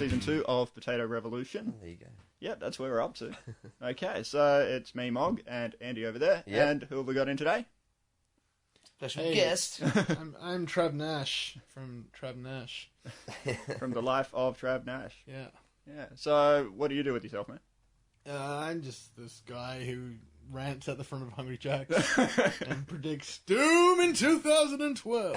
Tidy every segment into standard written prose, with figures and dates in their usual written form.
season 2 of Potato Revolution. There you go. Yeah, that's where we're up to. Okay, so it's me, Mog, and Andy over there. Yep. And who have we got in today? Special guest. I'm Trav Nash from Trav Nash. From the life of Trav Nash. Yeah. Yeah, so what do you do with yourself, man? I'm just this guy who rants at the front of Hungry Jack's and predicts doom in 2012.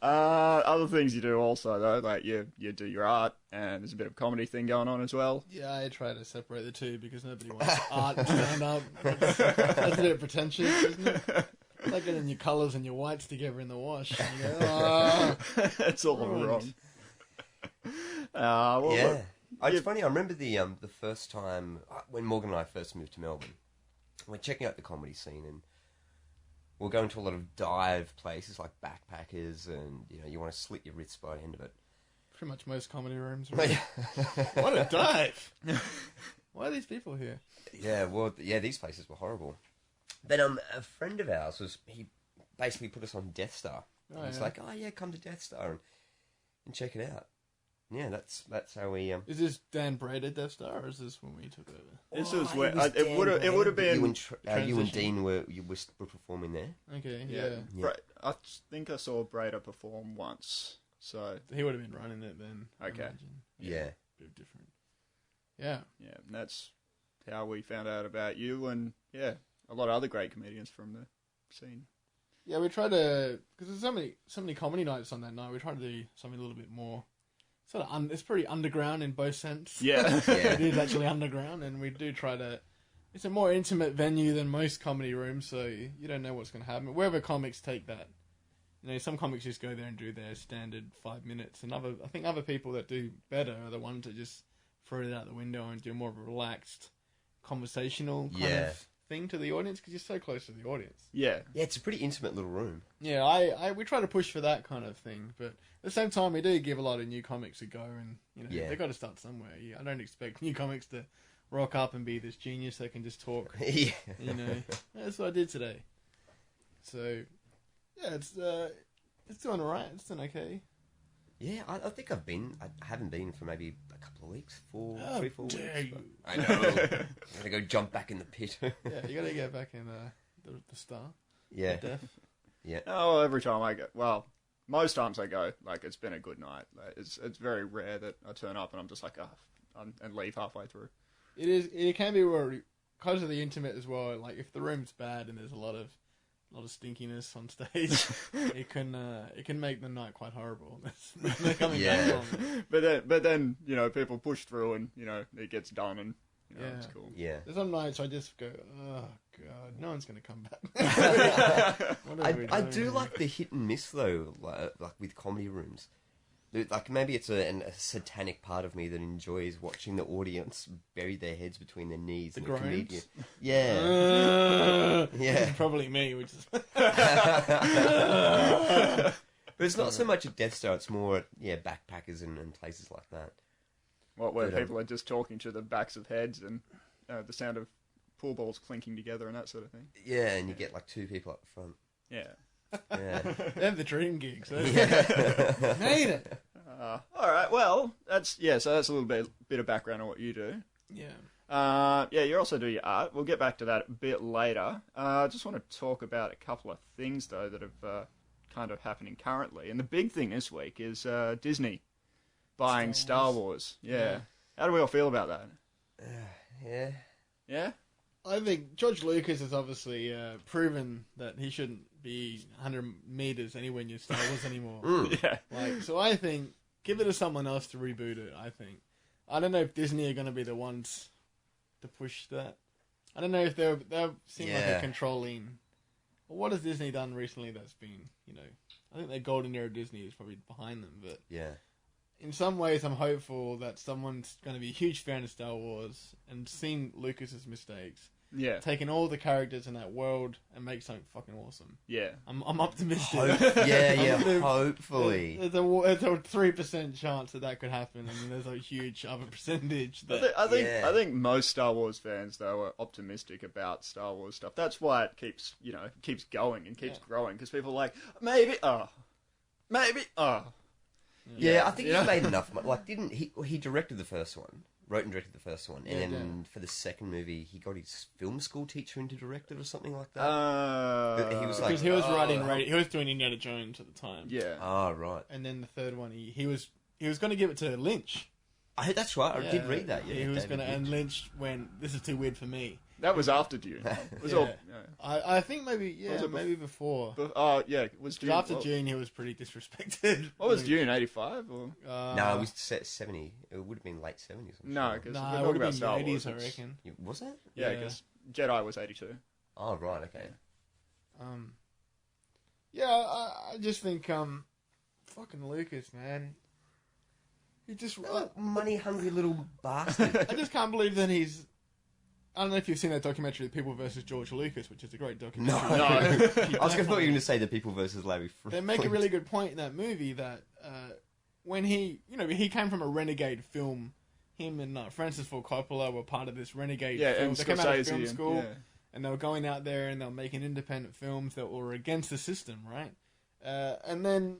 Other things you do also, though, like you do your art, and there's a bit of comedy thing going on as well. Yeah, I try to separate the two because nobody wants art and stand-up. That's a bit pretentious, isn't it? It's like getting your colours and your whites together in the wash. And you go, oh, it's all wrong. Well, yeah. look, It's funny, I remember the first time, when Morgan and I first moved to Melbourne, we're checking out the comedy scene, and we're going to a lot of dive places like Backpackers, and, you want to slit your wrists by the end of it. pretty much most comedy rooms. Right? What a dive! Why are these people here? Yeah, these places were horrible. But a friend of ours, he basically put us on Death Star. He's like, oh yeah, come to Death Star and check it out. Yeah, that's how we. Is this Dan Brader Death Star, or is this when we took over? This was where it would have been. You and Dean were performing there. Okay, yeah. I think I saw Brader perform once, so He would have been running it then. I Okay. imagine. Yeah. Bit different. Yeah. yeah, and that's how we found out about you, and a lot of other great comedians from the scene. Yeah, we try to, because there's so many comedy nights on that night. We try to do something a little bit more. Sort of, it's pretty underground in both sense. Yeah, It is actually underground, and we do try to. It's a more intimate venue than most comedy rooms, so you don't know what's going to happen. Wherever comics take that, some comics just go there and do their standard 5 minutes, and I think other people that do better are the ones that just throw it out the window and do more of a relaxed, conversational kind of thing to the audience, because you're so close to the audience. Yeah, It's a pretty intimate little room. Yeah, we try to push for that kind of thing, but at the same time, we do give a lot of new comics a go, and they've got to start somewhere. I don't expect new comics to rock up and be this genius that can just talk. Yeah. That's what I did today. So, yeah, it's doing alright. It's doing okay. Yeah, I think I haven't been for maybe a couple of weeks, 4 weeks. You. I know. I'm gonna go jump back in the pit. Yeah, you got to get back in the star. Yeah. The death. Yeah. Oh, every time I go, well, most times I go, like, it's been a good night. Like, it's very rare that I turn up and I'm just like, and leave halfway through. It can be because of the intimate as well. Like, if the room's bad and there's a lot of stinkiness on stage, it can make the night quite horrible. They're coming back on. But then people push through and it gets done and it's cool. Yeah. There's some nights I just go, oh god, no one's gonna come back. I do like the hit and miss though, like with comedy rooms. Like maybe it's a satanic part of me that enjoys watching the audience bury their heads between their knees. The and groans? Comedian. Yeah. Yeah. Probably me, which is. But it's not so much at Death Star, it's more at Backpackers and places like that. Where people are just talking to the backs of heads and the sound of pool balls clinking together and that sort of thing. Yeah, and you get like 2 people up the front. Yeah. Yeah. They have the dream gigs. Yeah. Made it. All right. Well, so that's a little bit of background on what you do. Yeah. You also do your art. We'll get back to that a bit later. I just want to talk about a couple of things though that have kind of happening currently. And the big thing this week is Disney buying Star Wars. Yeah. How do we all feel about that? Yeah. Yeah? I think George Lucas has obviously proven that he shouldn't be 100 meters anywhere near Star Wars anymore. Yeah. So I think give it to someone else to reboot it. I don't know if Disney are going to be the ones to push that. I don't know if they seem like a controlling. Well, what has Disney done recently that's been, I think their golden era Disney is probably behind them, but in some ways I'm hopeful that someone's going to be a huge fan of Star Wars and seen Lucas's mistakes. Yeah. Taking all the characters in that world and make something fucking awesome. Yeah. I'm optimistic. Hopefully. There's a 3% chance that could happen, and there's a huge other percentage that... I think most Star Wars fans, though, are optimistic about Star Wars stuff. That's why it keeps going and keeps growing, because people are like, maybe. Yeah, I think he's made enough money. Like, didn't he? He directed the first one, wrote and directed the first one, and then for the second movie, he got his film school teacher in to direct it or something like that. He was like, because he was writing, he was doing Indiana Jones at the time. Yeah. Oh, right. And then the third one, he was going to give it to Lynch. That's right. I did read that. Yeah, he was going to, and Lynch went, "This is too weird for me." That was after Dune. It was all. Yeah. I think maybe maybe before. It was Dune. After Dune, he was pretty disrespected. What was Dune? 85 or? No, it was 70. It would have been late 70s. No, because it would have been 80s, I reckon. Was it? Yeah, because Jedi was 82. Oh, right. Okay. I just think fucking Lucas, man. He just money hungry little bastard. I just can't believe that he's. I don't know if you've seen that documentary, The People versus George Lucas, which is a great documentary. No. I was going to thought you were going to say The People versus Larry Flint. They make a really good point in that movie that when he came from a renegade film. Him and Francis Ford Coppola were part of this renegade film. They came out of film school, and they were going out there and they were making independent films that were against the system, right? And then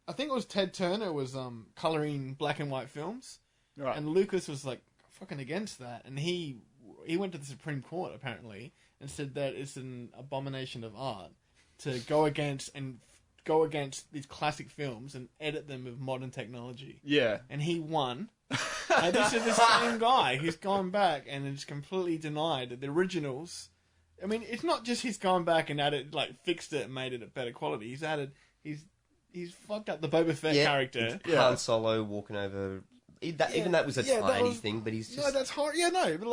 I think it was Ted Turner was coloring black and white films, right. And Lucas was like fucking against that, and he went to the Supreme Court apparently and said that it's an abomination of art to go against these classic films and edit them with modern technology. Yeah, and he won. And this is the same guy who's gone back and has completely denied the originals. I mean, it's not just he's gone back and added, fixed it and made it a better quality. He's fucked up the Boba Fett character. Han Solo walking over. Even that was a tiny thing, but he's just... No, that's hard. Yeah, no, but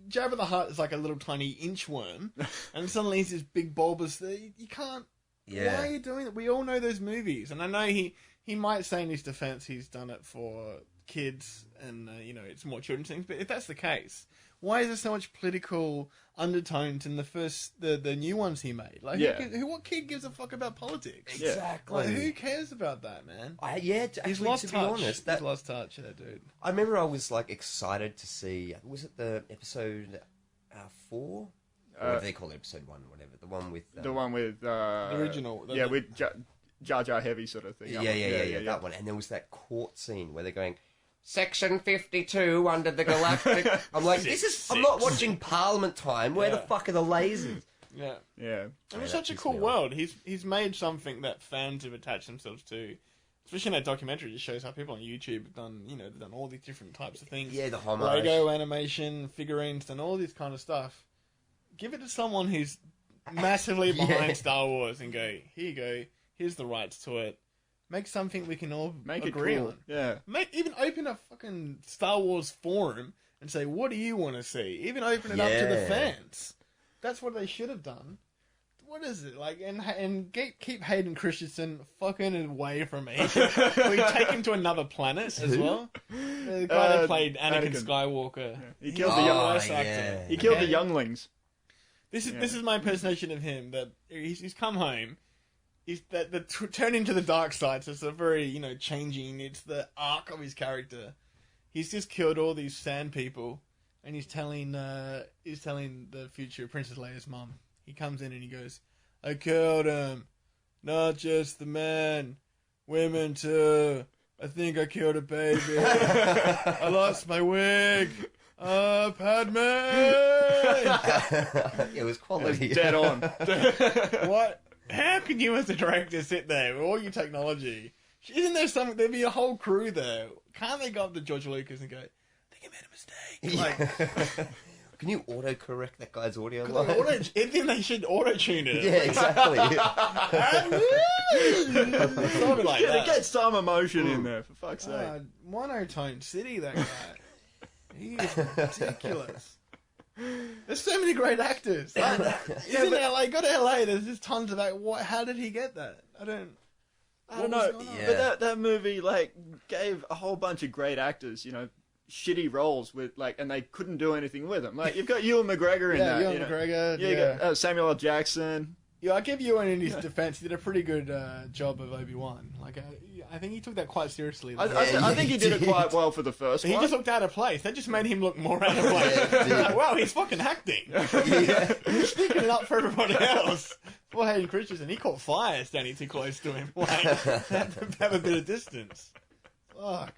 Jabba the Hutt is like a little tiny inchworm, and suddenly he's this big bulbous... You can't... Yeah. Why are you doing it? We all know those movies, and I know he might say in his defense he's done it for kids and, it's more children's things, but if that's the case, why is there so much political undertones in the new ones he made? What kid gives a fuck about politics? Exactly. Who cares about that, man? He's lost touch. Be honest, he's lost touch, that dude. I remember I was excited to see. Was it the episode 4? What do they call it? Episode 1 or whatever. The one with the original. With Jar Jar Heavy sort of thing. Yeah, that one. And there was that court scene where they're going, Section 52 under the Galactic. I'm like, I'm not watching Parliament time. Where the fuck are the lasers? Yeah. And it's such a cool world. He's made something that fans have attached themselves to. Especially in that documentary, it shows how people on YouTube have done, they've done all these different types of things. Yeah, the homage. Lego animation, figurines, and all this kind of stuff. Give it to someone who's massively behind Star Wars and go, here you go, here's the rights to it. Make something we can all agree on. Yeah. Even open a fucking Star Wars forum and say, what do you want to see? Even open it up to the fans. That's what they should have done. What is it? Keep Hayden Christensen fucking away from me. We take him to another planet as well. The guy that played Anakin Skywalker. Yeah. He killed the young actor. He killed the younglings. This is my impersonation of him. That he's come home. He's turn into the dark side. So it's a very changing. It's the arc of his character. He's just killed all these sand people, and he's telling the future Princess Leia's mum. He comes in and he goes, I killed him. Not just the men. Women too. I think I killed a baby. I lost my wig. Padme! It was quality. It was dead on. What? How can you as a director sit there with all your technology? Isn't there there'd be a whole crew there. Can't they go up to George Lucas and go, I think I made a mistake? Can you auto-correct that guy's audio line? I think they should auto-tune it. Yeah, exactly. Something like that. Get some emotion in there, for fuck's sake. Monotone City, that guy. He is ridiculous. There's so many great actors. Isn't LA? Go to LA, there's just tons of how did he get that? I don't know. But that movie, gave a whole bunch of great actors, shitty roles with and they couldn't do anything with them. You've got Ewan McGregor in that. Ewan McGregor. You got Samuel L. Jackson. Yeah, I give Ewan in his defense. He did a pretty good job of Obi-Wan. I think he took that quite seriously. I think he did it quite well for the first one. He just looked out of place. That just made him look more out of place. Wow, he's fucking acting. He's speaking it up for everybody else. Poor Hayden Christensen, he caught fire standing too close to him. Have a bit of distance. Fuck.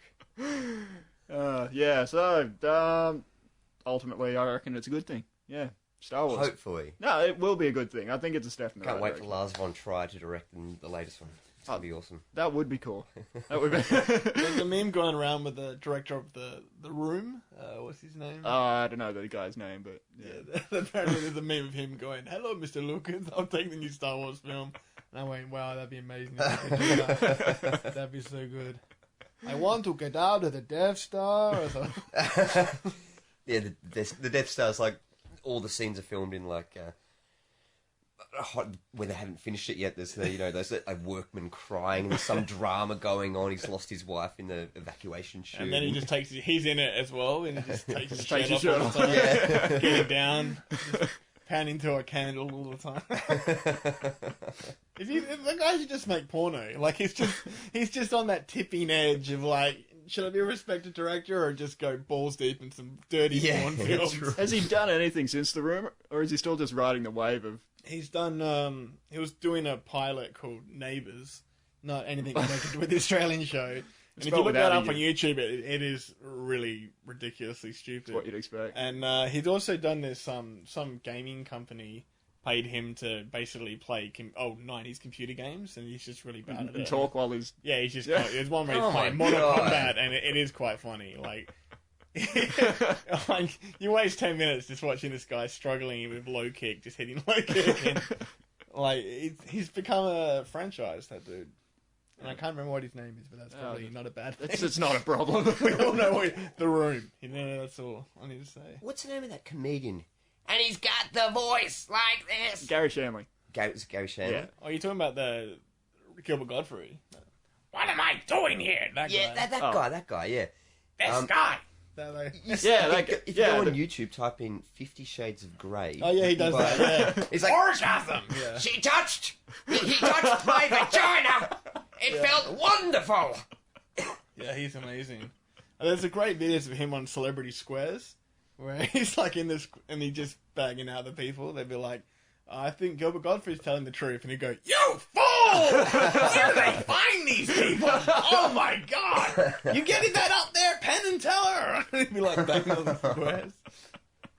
Yeah, so ultimately, I reckon it's a good thing. Yeah, Star Wars. Hopefully. No, it will be a good thing. I think it's a step in the Can't right wait direction. for Lars von Trier to direct the latest one. It's going to be awesome. That would be cool. That would be. There's a meme going around with the director of the Room. What's his name? I don't know the guy's name, but yeah. Apparently there's a meme of him going, "Hello, Mr. Lucas. I'll take the new Star Wars film." And I went, "Wow, that'd be amazing. If you could do that. That'd be so good. I want to get out of the Death Star." Or something. Yeah, the Death Star's like all the scenes are filmed in like where they haven't finished it yet. There's there's a workman crying and there's some drama going on. He's lost his wife in the evacuation chute. And then he just he's in it as well, and he just takes his takes shirt his off all shirt the off. time, getting down, just panning to a candle all the time. If the guy should just make porno. Like he's just on that tipping edge of like, should I be a respected director or just go balls deep in some dirty porn films? true. Has he done anything since the rumor, or is he still just riding the wave of? He's done. He was doing a pilot called Neighbours, not anything connected with the Australian show. And if you look that up on YouTube, it is really ridiculously stupid. What you'd expect. And he's also done this. Some gaming company paid him to basically play 90s computer games, and he's just really bad at it. And talk while he's... Yeah, he's just... There's one where he's Oh playing my Mortal God. Kombat, and it is quite funny. Like, like, you waste 10 minutes just watching this guy struggling with low kick, just hitting low kick. And, like, he's become a franchise, that dude. And I can't remember what his name is, but that's probably not a bad thing. It's not a problem. We all know The Room. That's all I need to say. What's the name of that comedian? And he's got the voice like this. Gary Shanley. Gary Shanley. Yeah. Oh, you're talking about the Gilbert Godfrey? What am I doing here? That Yeah, guy. that guy, yeah. This guy. If you go on YouTube, type in 50 Shades of Grey. Oh, yeah, he does that, yeah. He's like, Orgasm! Yeah. he touched my vagina. It felt wonderful. Yeah, he's amazing. And there's a great videos of him on Celebrity Squares, where he's like in this, and he's just bagging out the people. They'd be like, I think Gilbert Godfrey's telling the truth. And he'd go, "You fool! Where do they find these people? Oh my God! You getting that up there, Penn and Teller?" And he'd be like banging on the squares.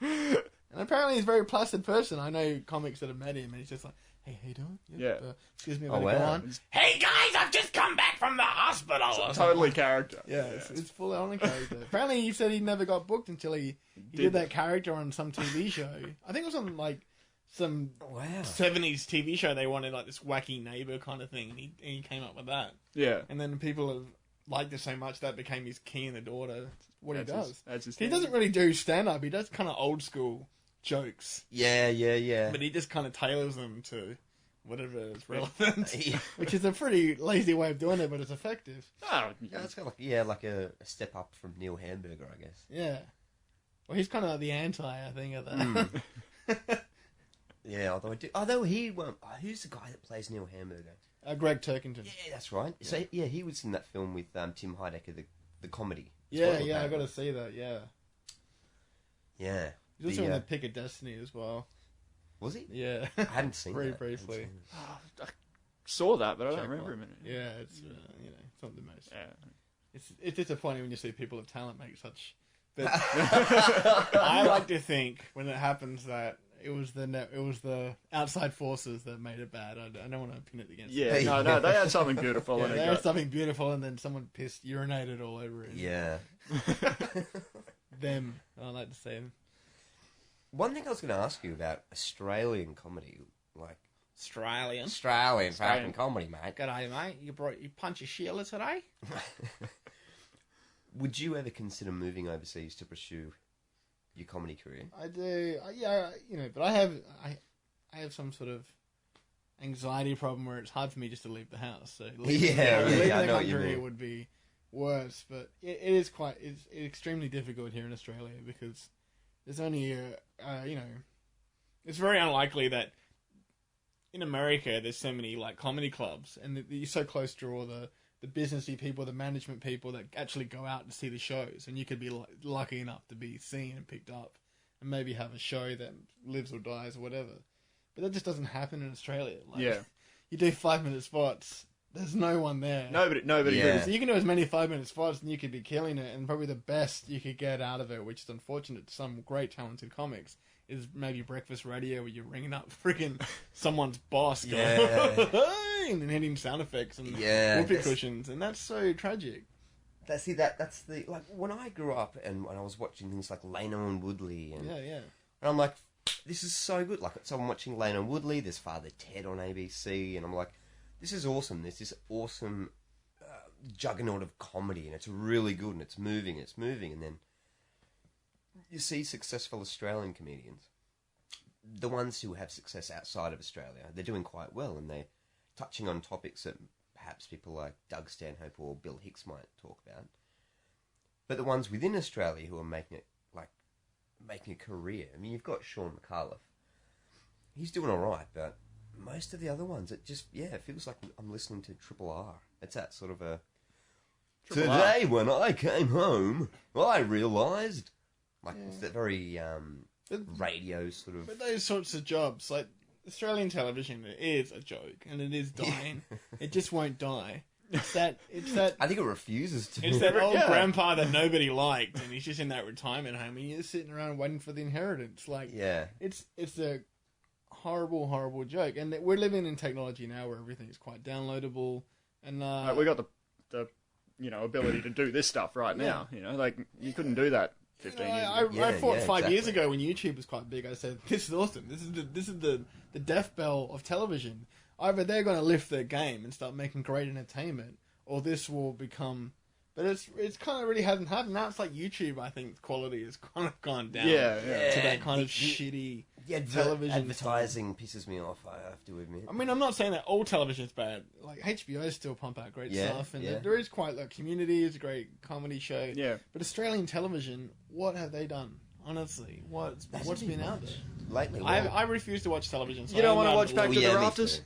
And apparently he's a very placid person. I know comics that have met him, and he's just like, "Hey, how you doing? Yeah. Excuse me, Oh, I'm gonna go wow. on. Hey guys, I've just come back from the hospital." Or Totally character. yeah, it's full on a character. Apparently, he said he never got booked until he did that character on some TV show. I think it was on like some 70s TV show. They wanted like this wacky neighbor kind of thing, and he came up with that. Yeah. And then people have liked it so much that became his key in the door to what he does. That's his He thing. doesn't really do stand up. He does kind of old school jokes, Yeah. but he just kind of tailors them to whatever is relevant. Yeah. Which is a pretty lazy way of doing it, but it's effective. Oh, Yeah, it's kind of like a step up from Neil Hamburger, I guess. Yeah. Well, he's kind of the anti, I think, of that. Yeah, although he won't. Who's the guy that plays Neil Hamburger? Greg Turkington. Yeah, that's right. Yeah. So yeah, he was in that film with Tim Heidecker, the comedy. Yeah, I got to see that. Yeah. Yeah. He's also in the Pick of Destiny as well. Was he? Yeah. I hadn't seen Very that. briefly. I saw that, but I don't Jack remember White. him in it. Yeah, it's it's not the most. Yeah. It's disappointing when you see people of talent make such. But I like to think when it happens that it was the outside forces that made it bad. I don't want to pin it against. Yeah, no, they had something beautiful. Yeah, and they had something beautiful, and then someone urinated all over it. Yeah. Them. I like to say them. One thing I was going to ask you about Australian comedy, like Australian fucking comedy, mate. G'day, mate. You punch a Sheila today? Would you ever consider moving overseas to pursue your comedy career? I do. Yeah, but I have some sort of anxiety problem where it's hard for me just to leave the house. So leaving I the know what you country mean. would be worse. But it's extremely difficult here in Australia because there's only it's very unlikely that in America there's so many like comedy clubs and you're so close to all the businessy people, the management people that actually go out to see the shows, and you could be lucky enough to be seen and picked up and maybe have a show that lives or dies or whatever. But that just doesn't happen in Australia. Like, you do 5-minute spots, there's no one there. Nobody. Yeah. So you can do as many 5-minute spots and you could be killing it, and probably the best you could get out of it, which is unfortunate to some great talented comics, is maybe breakfast radio where you're ringing up freaking someone's boss going, and then hitting sound effects and whoopee cushions, and that's so tragic. That's the like when I grew up and when I was watching things like Leno and Woodley and and I'm like, this is so good. Like, so I'm watching Leno and Woodley, there's Father Ted on ABC, and I'm like, this is awesome. There's this awesome juggernaut of comedy, and it's really good, and it's moving, and then you see successful Australian comedians, the ones who have success outside of Australia, they're doing quite well, and they're touching on topics that perhaps people like Doug Stanhope or Bill Hicks might talk about. But the ones within Australia who are making a career, I mean, you've got Sean McAuliffe. He's doing all right, but most of the other ones, it just, it feels like I'm listening to Triple R. It's that sort of a... Today, when I came home, I realised... Like, it's that very radio sort of... But those sorts of jobs, like, Australian television is a joke, and it is dying. It just won't die. It's that... I think it refuses to. It's that old grandpa that nobody liked, and he's just in that retirement home, and you're just sitting around waiting for the inheritance. Like, it's a horrible, horrible joke. And we're living in technology now where everything is quite downloadable, and... we got the ability to do this stuff right now. Like, you couldn't do that 15 years ago. I thought 5 years ago when YouTube was quite big, I said, this is awesome. This is the death bell of television. Either they're going to lift their game and start making great entertainment, or this will become... But it's kind of really hasn't happened. Now it's like YouTube, I think, quality has kind of gone down to that kind of shitty television advertising pisses me off, I have to admit. I mean, I'm not saying that all television is bad. Like, HBO still pump out great stuff, and there is quite, like, Community is a great comedy show. Yeah. But Australian television, what have they done? Honestly, what's been out there? Lately, I refuse to watch television. So you don't want to watch Back to the me Rafters? too.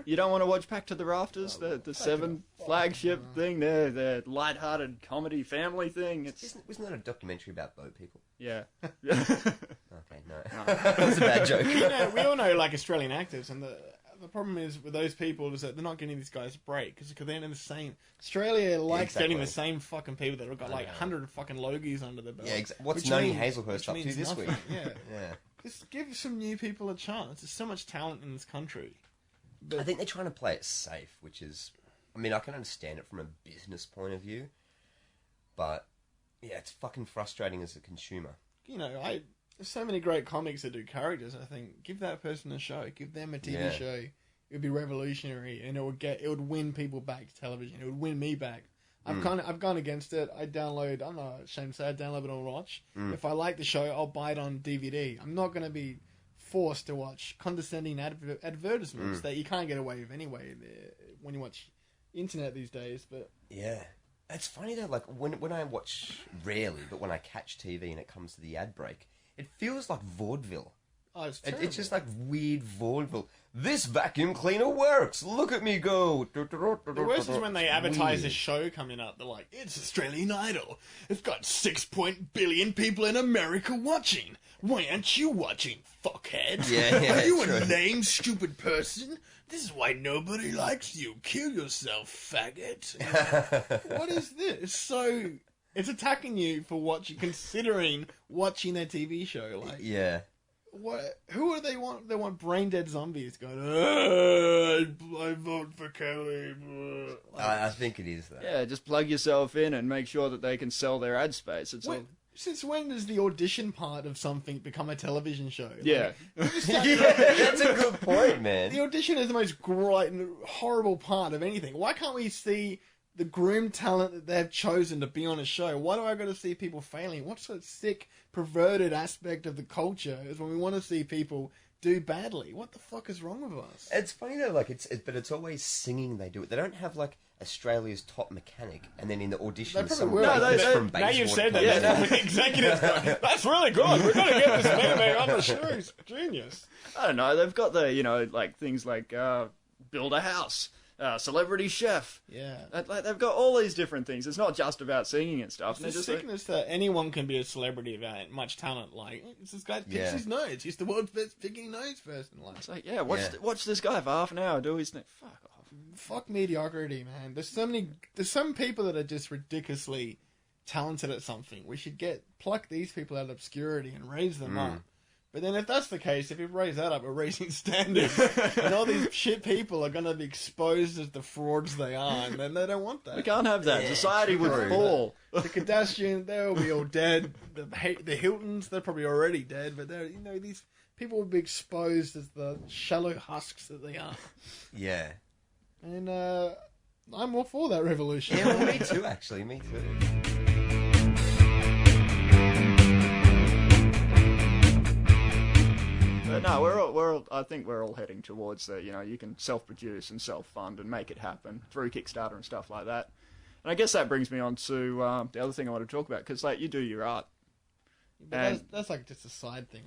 You don't want to watch Back to the Rafters, the Seven flagship thing, the light-hearted comedy family thing. Wasn't that a documentary about boat people? Yeah. Okay, no. That's a bad joke. We all know, like, Australian actors, and the problem is with those people is that they're not getting these guys a break because they're in the same... Australia likes getting the same fucking people that have got, like, 100 fucking Logies under their belt. Yeah, What's Noni Hazelhurst up to this week? Yeah. Just give some new people a chance. There's so much talent in this country. But I think they're trying to play it safe, which is... I mean, I can understand it from a business point of view, but, it's fucking frustrating as a consumer. There's so many great comics that do characters, I think. Give that person a show. Give them a TV show. It would be revolutionary, and it would win people back to television. It would win me back. I've gone against it. I'm not ashamed to say I download it on watch. If I like the show, I'll buy it on DVD. I'm not going to be forced to watch condescending advertisements that you can't get away with anyway when you watch internet these days. But it's funny though, like when I watch, rarely, but when I catch TV and it comes to the ad break, it feels like vaudeville. Oh, it's just like weird vaudeville. This vacuum cleaner works. Look at me go. The worst is when they advertise a show coming up. They're like, it's Australian Idol. It's got 6 billion people in America watching. Why aren't you watching, fuckhead? Are you a lame, stupid person? This is why nobody likes you. Kill yourself, faggot. What is this? It's attacking you for considering watching their TV show. Like, what? Who do they want? They want brain dead zombies going, I vote for Kelly. I think it is that. Yeah, just plug yourself in and make sure that they can sell their ad space. Since when does the audition part of something become a television show? Yeah. That's a good point, man. The audition is the most horrible part of anything. Why can't we see the groomed talent that they've chosen to be on a show? Why do I got to see people failing? What's the sick, perverted aspect of the culture is when we want to see people do badly? What the fuck is wrong with us? It's funny though, like but it's always singing. They do it. They don't have like Australia's top mechanic, and then in the audition, from Bayswater. Now you've said that. Executives go, that's really good. We're going to get this man on the show. He's genius. I don't know. They've got the like things like build a house. Celebrity chef. Yeah. Like, they've got all these different things. It's not just about singing and stuff. It's the sickness that anyone can be a celebrity without much talent. Like, this guy picks his nose. He's the world's best picking nose person. Like, it's like, watch this guy for half an hour. Do his thing. Fuck off. fuck mediocrity, man. There's some people that are just ridiculously talented at something. We should pluck these people out of obscurity and raise them up. But then if that's the case, if you raise that up, we're raising standards. And all these shit people are going to be exposed as the frauds they are, and then they don't want that. We can't have that. Society would fall. The Kardashians, they'll be all dead. The Hiltons, they're probably already dead, but they're, these people will be exposed as the shallow husks that they are. Yeah. And I'm all for that revolution. Yeah, well, me too, actually. Me too. But no, I think we're all heading towards that. You can self-produce and self-fund and make it happen through Kickstarter and stuff like that. And I guess that brings me on to the other thing I want to talk about, because you do your art. But that's like just a side thing.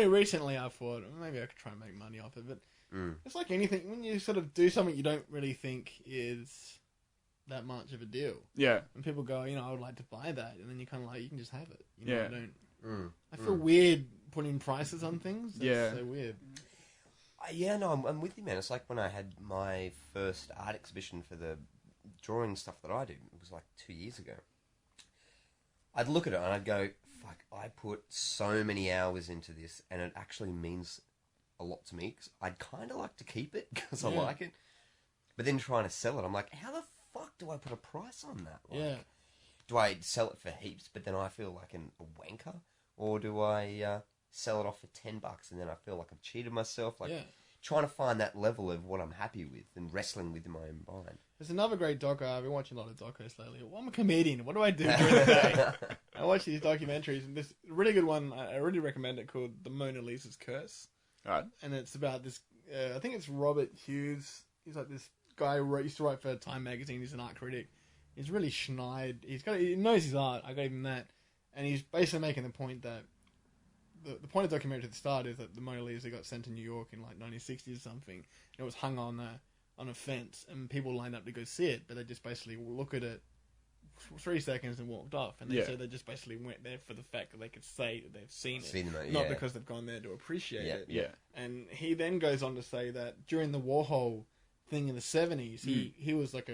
Recently I thought maybe I could try and make money off of it. It's like anything, when you sort of do something you don't really think is that much of a deal. Yeah. And people go, I would like to buy that, and then you kind of you can just have it. Yeah. I feel weird putting prices on things. That's so weird. Yeah, no, I'm with you, man. It's like when I had my first art exhibition for the drawing stuff that I do. It was like 2 years ago. I'd look at it and I'd go, fuck, I put so many hours into this, and it actually means a lot to me. Cause I'd kind of like to keep it because I like it. But then trying to sell it, I'm like, how the fuck do I put a price on that? Do I sell it for heaps, but then I feel like a wanker? Or do I sell it off for $10 and then I feel like I've cheated myself? Trying to find that level of what I'm happy with and wrestling with in my own mind. There's another great doco. I've been watching a lot of docos lately. Well, I'm a comedian. What do I do during the day? I watch these documentaries, and this really good one, I really recommend it, called The Mona Lisa's Curse. Right. And it's about this, I think it's Robert Hughes. He's like this guy who used to write for Time magazine. He's an art critic. He's really schneid. He knows his art. I gave him that. And he's basically making the point that the point of the documentary at the start is that the Mona Lisa got sent to New York in 1960 or something. And it was hung on a fence, and people lined up to go see it, but they just basically look at it for 3 seconds and walked off. And they said they just basically went there for the fact that they could say that they've seen it, not because they've gone there to appreciate it. Yeah. And he then goes on to say that during the Warhol thing in the 70s, he was like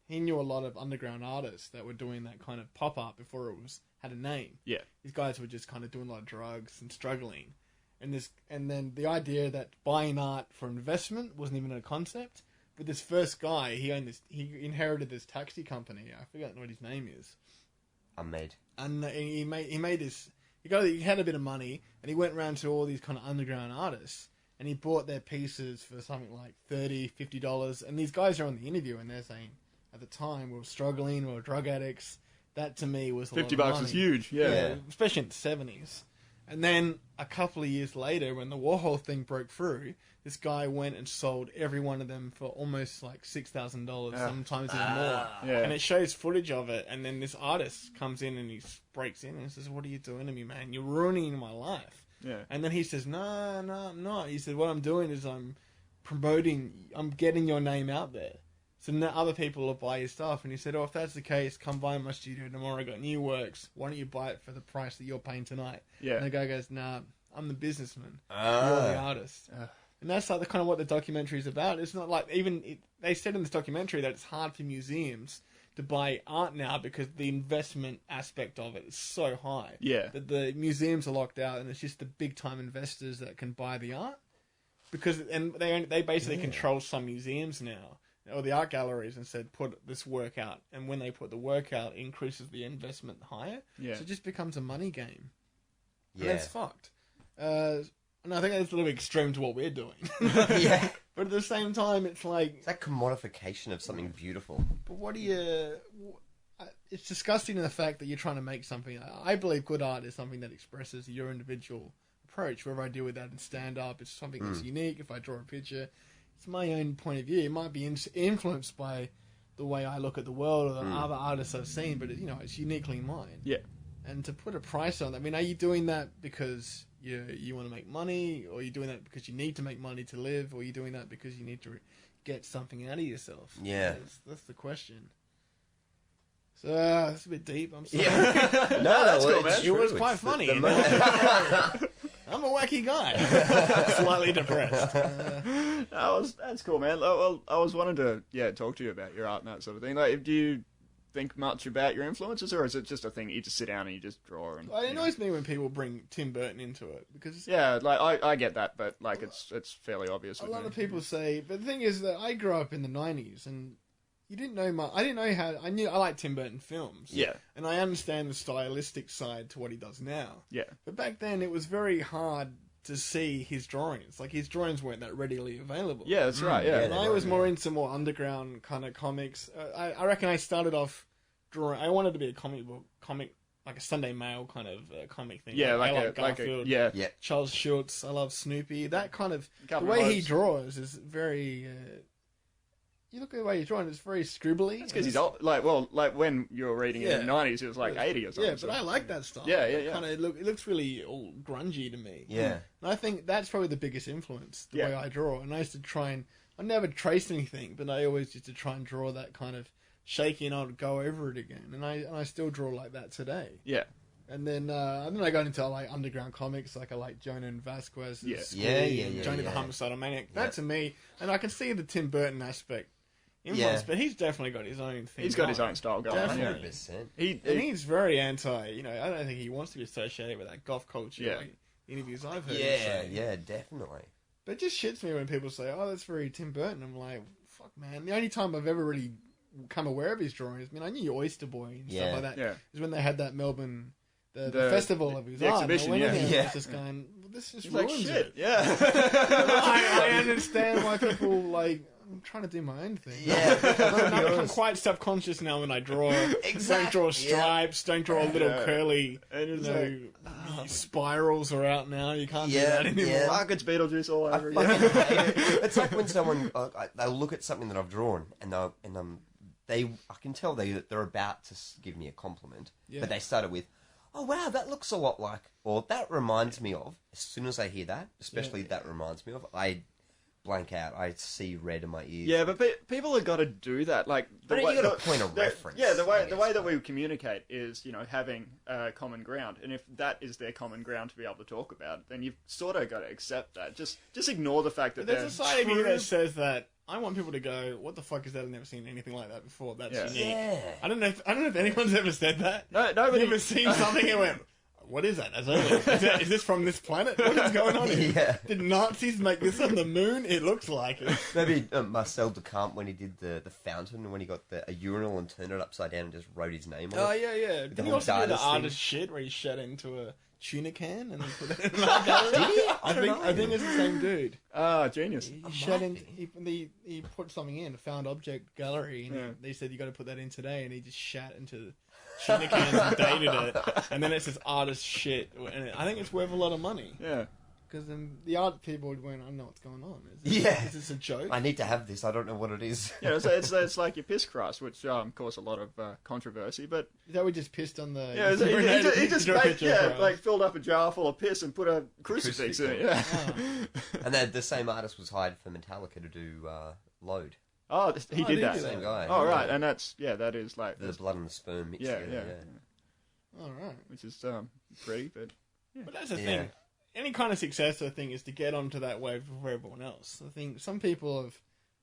he knew a lot of underground artists that were doing that kind of pop-up before it had a name. Yeah. These guys were just kind of doing a lot of drugs and struggling. And then the idea that buying art for investment wasn't even a concept. But this first guy, he inherited this taxi company. I forget what his name is. Ahmed. And he made this. He had a bit of money, and he went around to all these kind of underground artists, and he bought their pieces for something like $30, $50. And these guys are on the interview, and they're saying, at the time, we were struggling, we were drug addicts. That to me was a lot of money. $50 is huge, yeah. Especially in the 70s. And then a couple of years later, when the Warhol thing broke through, this guy went and sold every one of them for almost like $6,000, sometimes even more. Yeah. And it shows footage of it. And then this artist comes in and he breaks in and says, "What are you doing to me, man? You're ruining my life." Yeah. And then he says, No, I'm not. He said, "What I'm doing is I'm getting your name out there. So now other people will buy your stuff." And he said, "Oh, if that's the case, come by my studio tomorrow. I got new works. Why don't you buy it for the price that you're paying tonight?" Yeah. And the guy goes, "Nah, I'm the businessman. You're the artist." And that's like kind of what the documentary is about. It's not like they said in this documentary that it's hard for museums to buy art now because the investment aspect of it is so high. Yeah. That the museums are locked out, and it's just the big time investors that can buy the art. And they basically control some museums now, or the art galleries, and said, put this work out. And when they put the work out, it increases the investment higher. Yeah. So it just becomes a money game. Yeah. And that's fucked. And I think that's a little extreme to what we're doing. Yeah. But at the same time, it's like... It's that commodification of something beautiful. But what do you... It's disgusting in the fact that you're trying to make something... I believe good art is something that expresses your individual approach. Wherever I deal with that in stand-up, it's something that's unique. If I draw a picture... It's my own point of view. It might be influenced by the way I look at the world or the other artists I've seen, but it's uniquely mine. Yeah. And to put a price on that, I mean, are you doing that because you want to make money, or are you doing that because you need to make money to live, or are you doing that because you need to get something out of yourself? Yeah. That's the question. So, that's a bit deep, I'm sorry. Yeah. No, that's cool, man. It was quite funny. I'm a wacky guy. Slightly depressed. That's cool, man. Well, I was wanting to talk to you about your art and that sort of thing. Like, do you think much about your influences, or is it just a thing you just sit down and you just draw? And It annoys me when people bring Tim Burton into it because like I get that, but like it's fairly obvious. A lot of people say, but the thing is that I grew up in the '90s and you didn't know much. I didn't know how. I like Tim Burton films, and I understand the stylistic side to what he does now. Yeah, but back then it was very hard to see his drawings. Like his drawings weren't that readily available. Yeah, that's right. Yeah, and I was more into more underground kind of comics. I reckon I started off drawing. I wanted to be a comic, like a Sunday Mail kind of comic thing. Yeah, I like Garfield. yeah. Charles Schultz. I love Snoopy. That kind of the Couple way of he draws is very. You look at the way he's drawing; it's very scribbly. That's because he's old. Like when you were reading it in the '90s, it was like 80 or something. Yeah, but I like that style. Yeah. Kind of it looks really all grungy to me. Yeah, and I think that's probably the biggest influence the way I draw. And I used to try and I never traced anything, but I always used to try and draw that kind of shaky, and I'd go over it again. And I still draw like that today. Yeah. And then I got into like underground comics, like I like Jonah and Vasquez, Jonah the Homicidal Maniac. That to me, and I can see the Tim Burton aspect. But he's definitely got his own thing. He's got his own style going. Definitely. 100%. He's very anti. I don't think he wants to be associated with that goth culture. Yeah. Like interviews I've heard. Yeah, definitely. But it just shits me when people say, "Oh, that's very Tim Burton." I'm like, "Fuck, man!" The only time I've ever really come aware of his drawings, I knew Oyster Boy and stuff like that, is when they had that Melbourne. The festival of his art. Exhibition, I was just going, well, this just ruins like, shit. it. Yeah. I understand why people like. I'm trying to do my own thing. Yeah. I'm quite subconscious now when I draw. Exactly. Don't draw stripes. Don't draw little curly. And spirals are out now. You can't do that anymore. Yeah. Fuck, it's Beetlejuice all over I again. fucking hate it. It's like when someone they'll look at something that I've drawn and I can tell they're about to give me a compliment, but they start it with, "Oh wow, that looks a lot like," or "That reminds me of." As soon as I hear that, especially that reminds me of, I blank out. I see red in my ears. Yeah, but people have got to do that. Like, you got to point a reference. Yeah, the way that we communicate is, having a common ground, and if that is their common ground to be able to talk about, then you've sort of got to accept that. Just ignore the fact that there's a side of you that says that. I want people to go, "What the fuck is that? I've never seen anything like that before. That's unique." Yeah. I don't know if anyone's ever said that. No, nobody. Never seen something and went, "What is that? Is this from this planet? What is going on here? Yeah. Did Nazis make this on the moon? It looks like it." Maybe Marcel Duchamp when he did the fountain, when he got a urinal and turned it upside down and just wrote his name on it. Oh yeah. Did he whole also do the Dardis artist shit where he shat into a tuna can and put it in my gallery? Did he? I think it's the same dude. Ah, genius. He shat in. He put something in a found object gallery, and they said you got to put that in today, and he just shat into the tuna cans and dated it, and then it says artist shit, and I think it's worth a lot of money. Yeah. Because then the art people would went, "I don't know what's going on. Is this a joke?" I need to have this. I don't know what it is. Yeah, it's like your piss crust, which caused a lot of controversy. But that we just pissed on the. Yeah, he just filled up a jar full of piss and put a crucifix in it. Yeah. Oh. And then the same artist was hired for Metallica to do Load. Oh, he did that. Same guy. Oh, right, and that is like the blood and the sperm mixed together. All right, which is pretty, but but that's the thing. Any kind of success, I think, is to get onto that wave before everyone else. I think some people have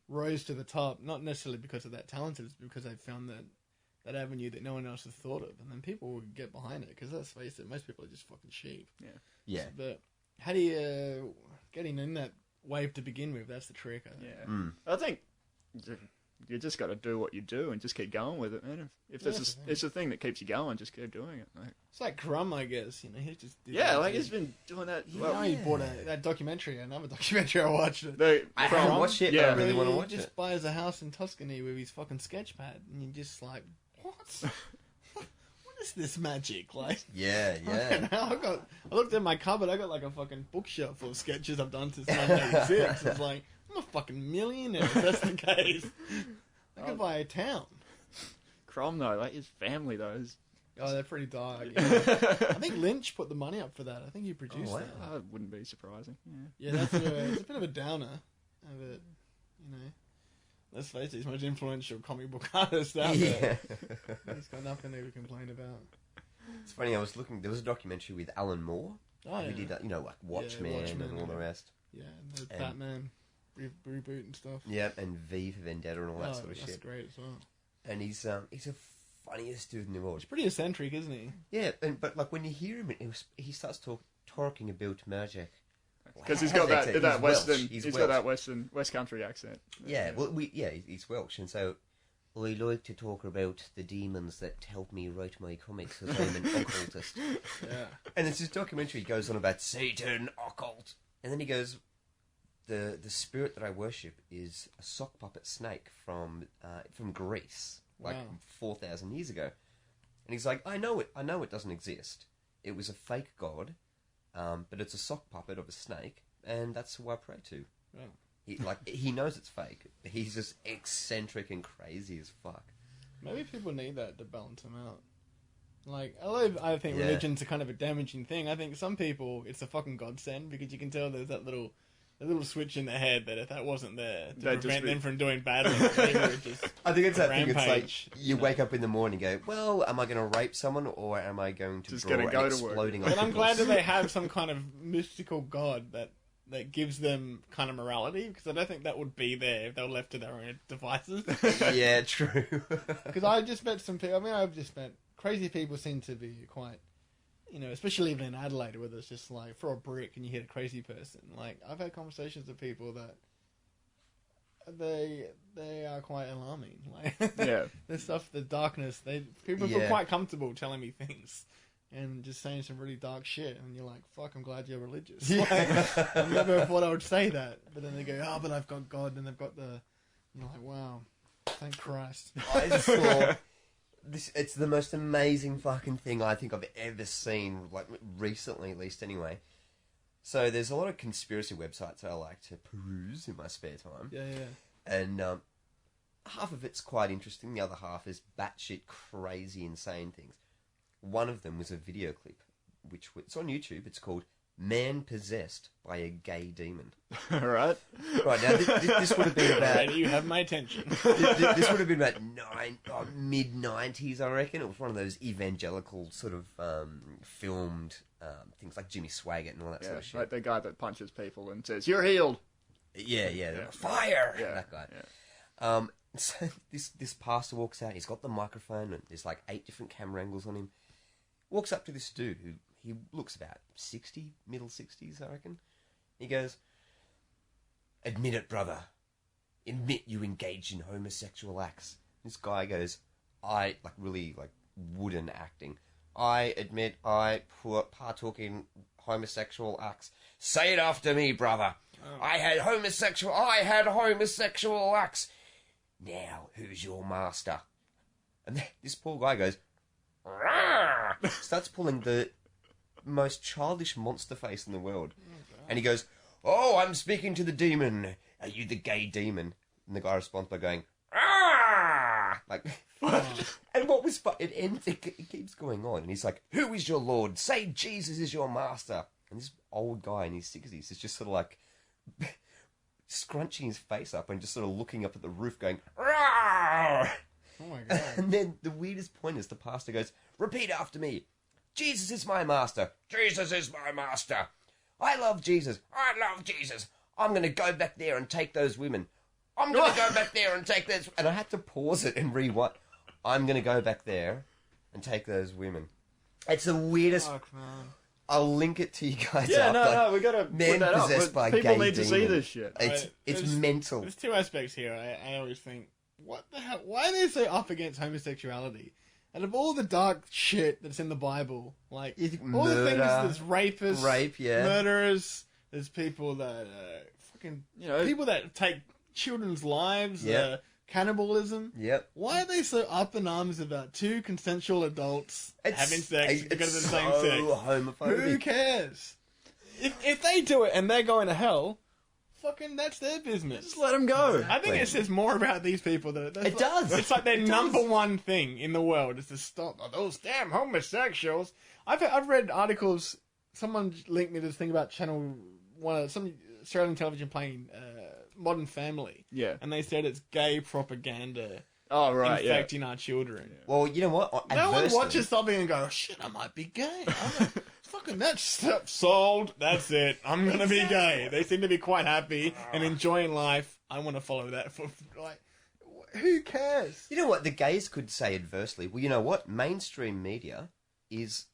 rose to the top, not necessarily because of that talent, it's because they've found that avenue that no one else has thought of, and then people will get behind it. Because let's face it, most people are just fucking sheep. Yeah. But how do you getting in that wave to begin with? That's the trick. I think. Yeah. I think you just got to do what you do and just keep going with it, man. If it's a thing that keeps you going, just keep doing it. Like, it's like Crumb, I guess. He just he's been doing that. He bought that documentary, another documentary. I watched it. I haven't watched it. I really want to watch it. He just buys a house in Tuscany with his fucking sketch pad, and you're just like, what? What is this magic? Like, yeah. I looked at my cupboard. I got like a fucking bookshelf full of sketches I've done since 1986. It's like, I'm a fucking millionaire if that's the case. I could buy a town. Crom, though, like his family, though. Oh, they're pretty dark. Yeah. I think Lynch put the money up for that. I think he produced that. That wouldn't be surprising. Yeah, it's a bit of a downer. But, let's face it, he's the most influential comic book artist out there. He's got nothing to complain about. It's funny, I was looking, there was a documentary with Alan Moore. Oh, yeah. Who did, like Watchmen and all the rest. Yeah, and Batman. reboot and stuff. Yeah, and V for Vendetta and all that sort of that's shit. great as well. And he's the funniest dude in the world. He's pretty eccentric, isn't he? Yeah, but like when you hear him, he starts talking about magic. Because he's got that Western, He's got Welsh. that West Country accent. Yeah, well, he's Welsh, and so I like to talk about the demons that help me write my comics because I'm an occultist. Yeah. And it's this documentary. He goes on about Satan, occult, and then he goes, the spirit that I worship is a sock puppet snake from Greece, like 4,000 years ago. And he's like, I know it doesn't exist. It was a fake god. But it's a sock puppet of a snake, and that's who I pray to. Yeah. He knows it's fake. He's just eccentric and crazy as fuck. Maybe people need that to balance them out. Like, I think religion's a kind of a damaging thing. I think some people, it's a fucking godsend, because you can tell there's that little switch in their head that if that wasn't there, to prevent them from doing badly, they would just I think it's that thing, rampage, it's like, you wake up in the morning and go, well, am I going to rape someone, or am I going to just draw go an to work? exploding But I'm octopus? glad that they have some kind of mystical god that gives them kind of morality, because I don't think that would be there if they were left to their own devices. Yeah, true. Because I just met some people, I've just met crazy people seem to be quite, especially even in Adelaide, where it's just like, throw a brick and you hit a crazy person. Like, I've had conversations with people that they are quite alarming. Like, Yeah. the stuff, the darkness, people feel quite comfortable telling me things and just saying some really dark shit, and you're like, fuck, I'm glad you're religious. Like, I never thought I would say that, but then they go, but I've got God, and they've got and you're like, wow, thank Christ. I just saw this. It's the most amazing fucking thing I think I've ever seen, like recently at least anyway. So there's a lot of conspiracy websites I like to peruse in my spare time. Yeah. And half of it's quite interesting, the other half is batshit crazy insane things. One of them was a video clip, it's on YouTube. It's called "Man Possessed by a Gay Demon." Right. Right, now this would have been about... Ready, you have my attention. This would have been about mid-90s, I reckon. It was one of those evangelical sort of filmed things like Jimmy Swaggart and all that sort of shit. Like the guy that punches people and says, "You're healed." Yeah. Fire! Yeah, That guy. Yeah. So this pastor walks out. He's got the microphone, and there's like 8 different camera angles on him. Walks up to this dude who he looks about 60, middle 60s, I reckon. He goes, "Admit it, brother. Admit you engaged in homosexual acts." This guy goes, really wooden acting. "I admit I partook in homosexual acts." "Say it after me, brother. Oh. I had homosexual acts. Now, who's your master?" And this poor guy goes, "Rah!" Starts pulling the most childish monster face in the world. And he goes, "Oh, I'm speaking to the demon. Are you the gay demon?" And the guy responds by going, "Ah!" Like, and what was fun, it keeps going on. And he's like, "Who is your Lord? Say Jesus is your master." And this old guy in his 60s is just sort of like scrunching his face up and just sort of looking up at the roof going, "Rah!" Oh my God. And then the weirdest point is the pastor goes, "Repeat after me. Jesus is my master. Jesus is my master. I love Jesus. I love Jesus. I'm going to go back there and take those women. I'm going to go back there and take those..." And I had to pause it and rewind. "I'm going to go back there and take those women." It's the weirdest... Fuck, man. I'll link it to you guys Yeah, up. no, we got to Man put that up. possessed by People gay need to see demon. this shit. It's There's- mental. There's 2 aspects here. I always think, what the hell? Why are they so up against homosexuality? And of all the dark shit that's in the Bible, like all the things, there's rapists, murderers, there's people that fucking people that take children's lives, cannibalism. Yep. Why are they so up in arms about 2 consensual adults having sex because of the same sex? Homophobic. Who cares? If they do it and they're going to hell, fucking that's their business. Just let them go. I think it says more about these people than It does. It's like their number one thing in the world is to stop those damn homosexuals. I've read articles. Someone linked me to this thing about Channel One, some Australian television playing Modern Family. Yeah. And they said it's gay propaganda. Oh, right, infecting our children. Well, you know what? No one watches something and goes, "Oh, shit, I might be gay." fucking that stuff sold. That's it. I'm gonna be gay. They seem to be quite happy and enjoying life. I want to follow that for like. Who cares? You know what? The gays could say adversely. Well, you know what? Mainstream media is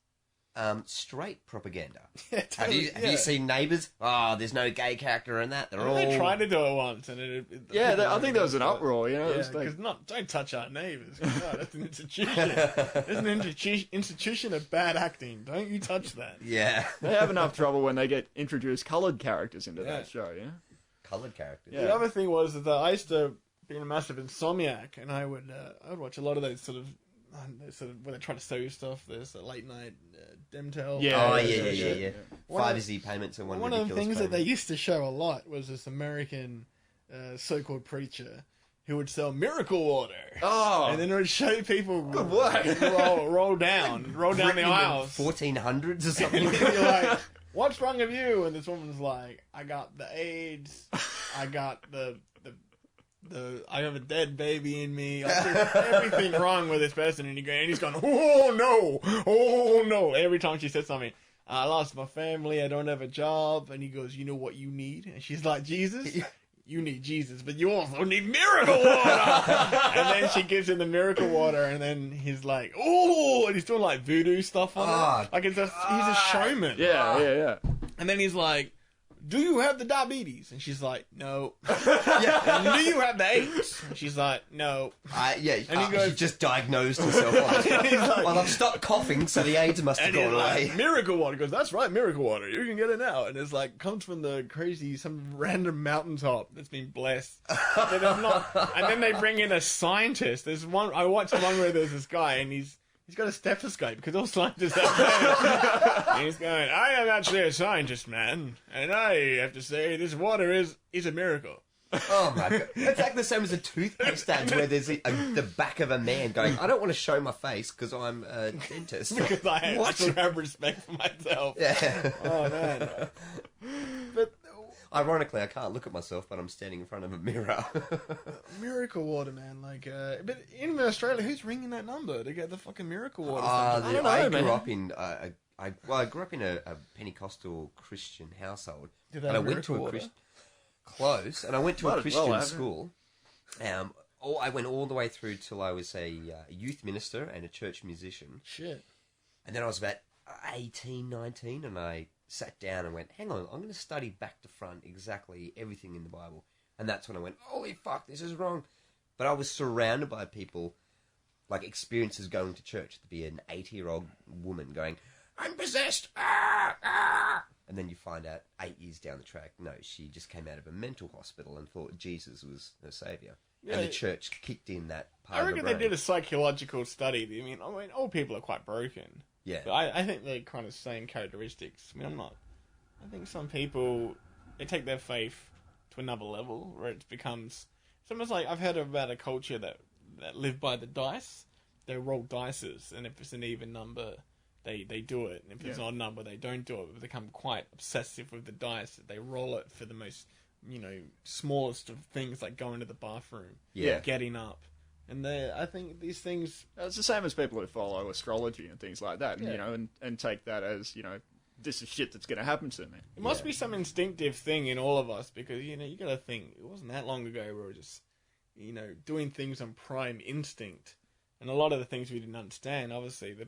straight propaganda. Yeah, totally, have you seen Neighbours? Oh, there's no gay character in that. They tried to do it once, and I think there was an uproar. You know, because don't touch our neighbours. God, that's an institution. It's an institution of bad acting. Don't you touch that? Yeah, they have enough trouble when they get introduced coloured characters into that show. Yeah, coloured characters. Yeah. The other thing was that I used to be a massive insomniac, and I would watch a lot of those sort of when they try to sell you stuff. There's a late night Demtel. Yeah. 5 easy payments and one of the things payment. that they used to show a lot was this American so-called preacher who would sell miracle water. Oh, and then it would show people good work. roll down the aisles. 1400s or something. You're like, what's wrong with you? And this woman's like, I got the AIDS. I got I have a dead baby in me. Everything wrong with this person, and he's going, oh no. Every time she says something, I lost my family, I don't have a job, and he goes, you know what you need? And she's like, Jesus? You need Jesus, but you also need miracle water. And then she gives him the miracle water, and then he's like, oh, and he's doing like voodoo stuff on it. Like he's a showman. Yeah. And then he's like, do you have the diabetes? And she's like, no. And do you have the AIDS? And she's like, no. And he goes, she just diagnosed herself. Well, I've stopped coughing, so the AIDS must have gone away. Like, miracle water. He goes, that's right, miracle water. You can get it now. And it's like, comes from some random mountaintop that's been blessed. And then they bring in a scientist. I watched one where there's this guy, and he's got a stethoscope, because all scientists have that. And he's going, I am actually a scientist, man, and I have to say this water is a miracle. Oh my god. It's like the same as a toothpaste ad where there's the back of a man going, I don't want to show my face because I'm a dentist. Because I have respect for myself. Yeah. Oh man. But ironically, I can't look at myself, but I'm standing in front of a mirror. Miracle water, man. Like, but in Australia, who's ringing that number to get the fucking miracle water? I grew up in a Pentecostal Christian household, and I went to a Christian school. I went all the way through till I was a youth minister and a church musician. Shit. And then I was about 18, 19, and I sat down and went, hang on, I'm going to study back to front exactly everything in the Bible. And that's when I went, holy fuck, this is wrong. But I was surrounded by people, like experiences going to church, to be an 80-year-old woman going, I'm possessed, And then you find out 8 years down the track, no, she just came out of a mental hospital and thought Jesus was her saviour. Yeah, and the church kicked in that part of the brain. I reckon they did a psychological study. I mean, all people are quite broken. Yeah. But I think they're kind of same characteristics. I mean, I think some people, they take their faith to another level where it becomes... It's almost like I've heard about a culture that live by the dice. They roll dices, and if it's an even number, they do it. And if it's an odd number, they don't do it. They become quite obsessive with the dice. They roll it for the most, smallest of things, like going to the bathroom, getting up. And I think these things... It's the same as people who follow astrology and things like that, and take that as, this is shit that's going to happen to me. It must be some instinctive thing in all of us, because, you got to think, it wasn't that long ago we were just, doing things on prime instinct. And a lot of the things we didn't understand, obviously, the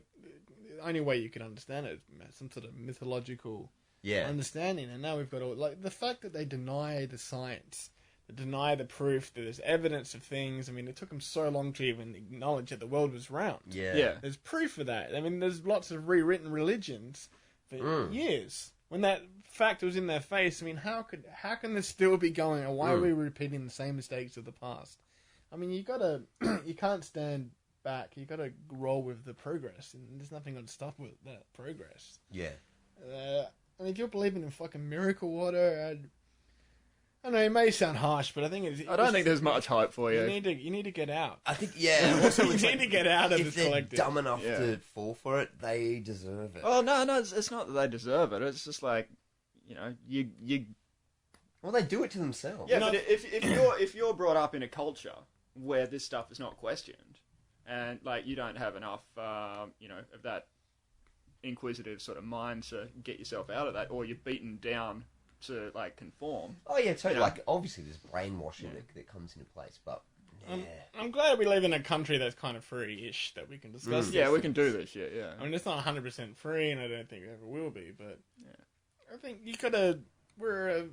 only way you could understand it is some sort of mythological understanding. And now we've got all... Like, the fact that they deny the science... deny the proof that there's evidence of things. I mean, it took them so long to even acknowledge that the world was round. Yeah. There's proof of that. I mean, there's lots of rewritten religions for years. When that fact was in their face, I mean, how can this still be going on? Why are we repeating the same mistakes of the past? I mean, you can't stand back. You gotta roll with the progress, and there's nothing going to stop with that progress. Yeah. I mean, if you're believing in fucking miracle water, I know it may sound harsh, but I think I don't think there's much hype for you. You need to get out. I think Also, you need to get out of this collective. If they're dumb enough to fall for it, they deserve it. Oh no, it's not that they deserve it. It's just like, you. Well, they do it to themselves. Yeah, but if you're brought up in a culture where this stuff is not questioned, and like you don't have enough, of that inquisitive sort of mind to get yourself out of that, or you're beaten down to like conform. Oh yeah, totally. Yeah. Like obviously there's brainwashing that comes into place, but I'm glad we live in a country that's kind of free-ish, that we can discuss this. Yeah, we can do this shit, yeah. I mean, it's not 100% free, and I don't think it ever will be, but I think you gotta... We're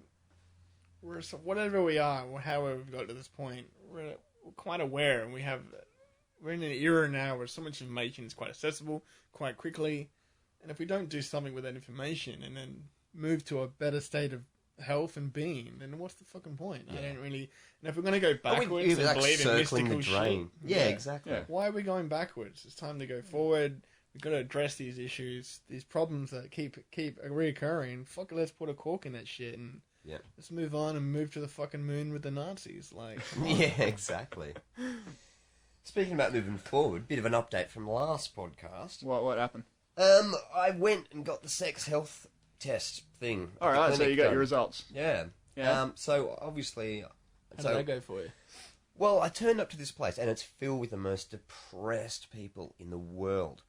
whatever we are, or however we've got to this point, we're quite aware, and we're in an era now where so much information is quite accessible, quite quickly, and if we don't do something with that information, and then move to a better state of health and being, then what's the fucking point? Yeah. I don't really... And if we're going to go backwards and like believe in circling mystical the drain. shit... Yeah, exactly. Yeah. Why are we going backwards? It's time to go forward. We've got to address these issues, these problems that keep reoccurring. Fuck it, let's put a cork in that shit and let's move on and move to the fucking moon with the Nazis. Like, yeah, exactly. Speaking about moving forward, bit of an update from the last podcast. What happened? I went and got the sex health test thing. All right, so you got your results. Yeah. Yeah. So obviously, how did that go for you? Well, I turned up to this place and it's filled with the most depressed people in the world.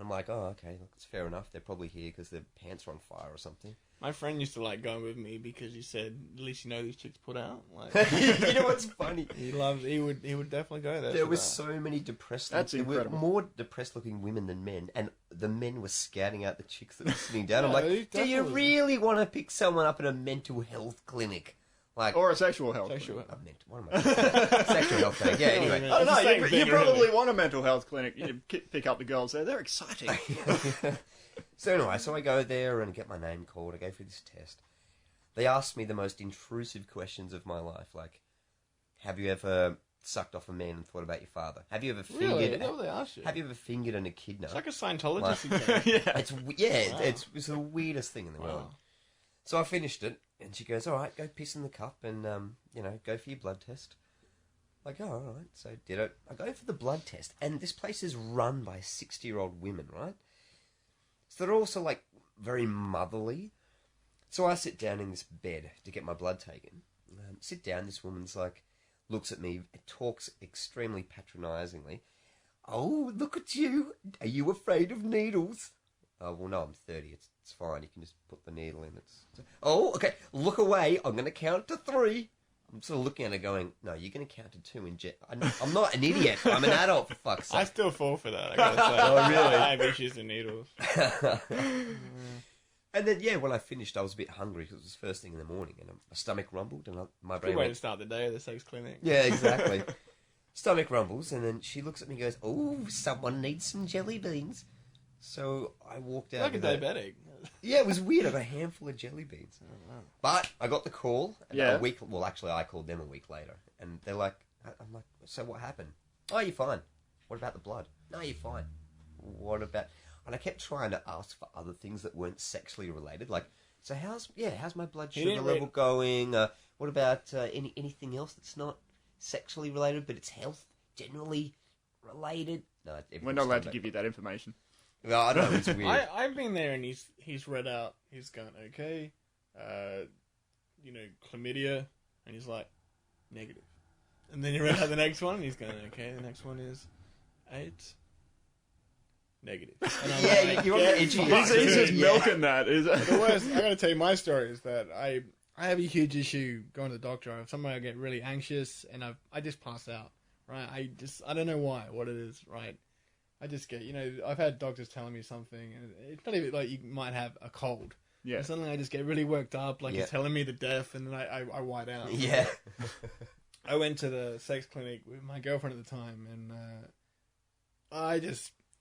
I'm like, oh, okay, look, it's fair enough. They're probably here because their pants are on fire or something. My friend used to like going with me because he said, "At least you know these chicks put out." Like, you know what's funny? He would definitely go there. There were so many depressed. That's incredible. There were more depressed-looking women than men, and the men were scouting out the chicks that were sitting down. I'm Yeah, like, do you definitely. really want to pick someone up at a mental health clinic? Like, Or a sexual health. Sexual. what am I saying? Sexual health clinic. Yeah. Anyway, I don't It's the know. same You thing, probably really. want a mental health clinic. You pick up the girls there. They're exciting. So anyway, so I go there and get my name called. I go through this test. They asked me the most intrusive questions of my life, like, have you ever sucked off a man and thought about your father? Have you ever fingered? Really? Is that what they asked you? Have you ever fingered an echidna? It's like a Scientologist Like- exam. Yeah. It's the weirdest thing in the world. Wow. So I finished it, and she goes, "All right, go piss in the cup, and go for your blood test." Like, oh, all right. So I did it. I go for the blood test, and this place is run by 60-year-old women, right? So they're also like very motherly. So I sit down in this bed to get my blood taken. Sit down. This woman's like, looks at me, talks extremely patronisingly. "Oh, look at you! Are you afraid of needles?" "Oh, well, no, I'm 30. It's fine. You can just put the needle in. Oh, okay. Look away. I'm going to count to 3. I'm sort of looking at her going, "No, you're going to count to 2 and I'm not an idiot. I'm an adult, for fuck's sake." I still fall for that. I gotta say. Oh, really? I have issues with needles. And then, yeah, when I finished, I was a bit hungry because it was first thing in the morning, and my stomach rumbled, and my brain Good way to went, start the day at the sex clinic. yeah, exactly. Stomach rumbles, and then she looks at me and goes, "Oh, someone needs some jelly beans." So I walked out. Like a with diabetic. Yeah, it was weird. I got a handful of jelly beans. Oh, wow. But I got the call. And Yeah. a week. Well, actually, I called them a week later, and they're like, "I'm like, so what happened?" "Oh, you're fine." "What about the blood?" "No, you're fine." "What about?" And I kept trying to ask for other things that weren't sexually related, like, "So how's my blood He sugar didn't level going? What about anything else that's not sexually related, but it's health generally related?" No, We're not allowed to give you that information. No, I don't know. It's weird. I've been there and he's read out. He's gone, okay, chlamydia, and he's like, negative. And then you read out the next one, and he's going, okay, the next one is AIDS. Negative. And I'm Yeah, like, you want get the itchy- fucked, He's just dude. milking that. The worst, I gotta tell you my story is that I have a huge issue going to the doctor. Sometimes I get really anxious and I just pass out, right? I don't know why, what it is, right? I just get, I've had doctors telling me something, and it's not even like you might have a cold. Yeah. And suddenly I just get really worked up, like Yeah. you're telling me the death, and then I white out. Yeah. I went to the sex clinic with my girlfriend at the time, and I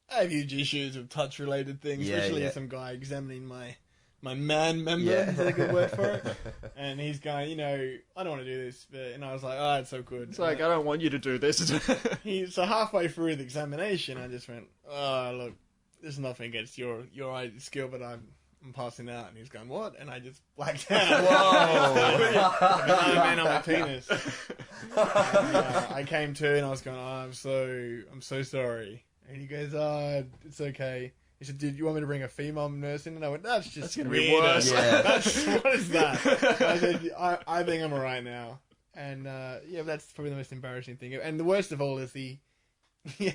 have huge issues with touch-related things, Yeah, especially yeah. some guy examining my man member, Yeah. is that a good word for it? And he's going, I don't want to do this, and I was like, oh, it's so good. It's like, I don't want you to do this. So halfway through the examination, I just went, oh, look, there's nothing against your skill, but I'm passing out. And he's going, what? And I just blacked out. Whoa. I man on my penis. And, I came to and I was going, oh, I'm so sorry. And he goes, oh, it's okay. He said, did you want me to bring a female nurse in? And I went, that's gonna be weird. worse. Yeah. What is that? I said, I think I'm alright now. And that's probably the most embarrassing thing. And the worst of all is he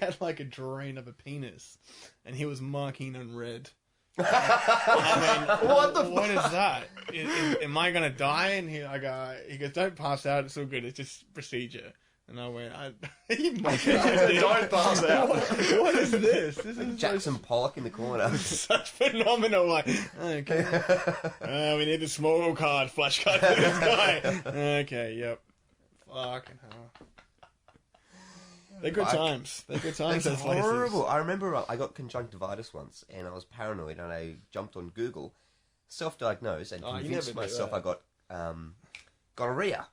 had like a drawing of a penis, and he was marking on red. I mean, What the what is that? Am I gonna die? And he goes, don't pass out. It's all good. It's just procedure. And I went, you Don't pass out. What is this? This is Jackson Pollock in the corner. such phenomenal. Like, okay, we need a small card, flash card for this guy. Okay, yep. Fucking hell. They're good times. They're good times. It's Those places. horrible. I remember I got conjunctivitis once, and I was paranoid, and I jumped on Google, self-diagnosed, and convinced myself I got gonorrhea.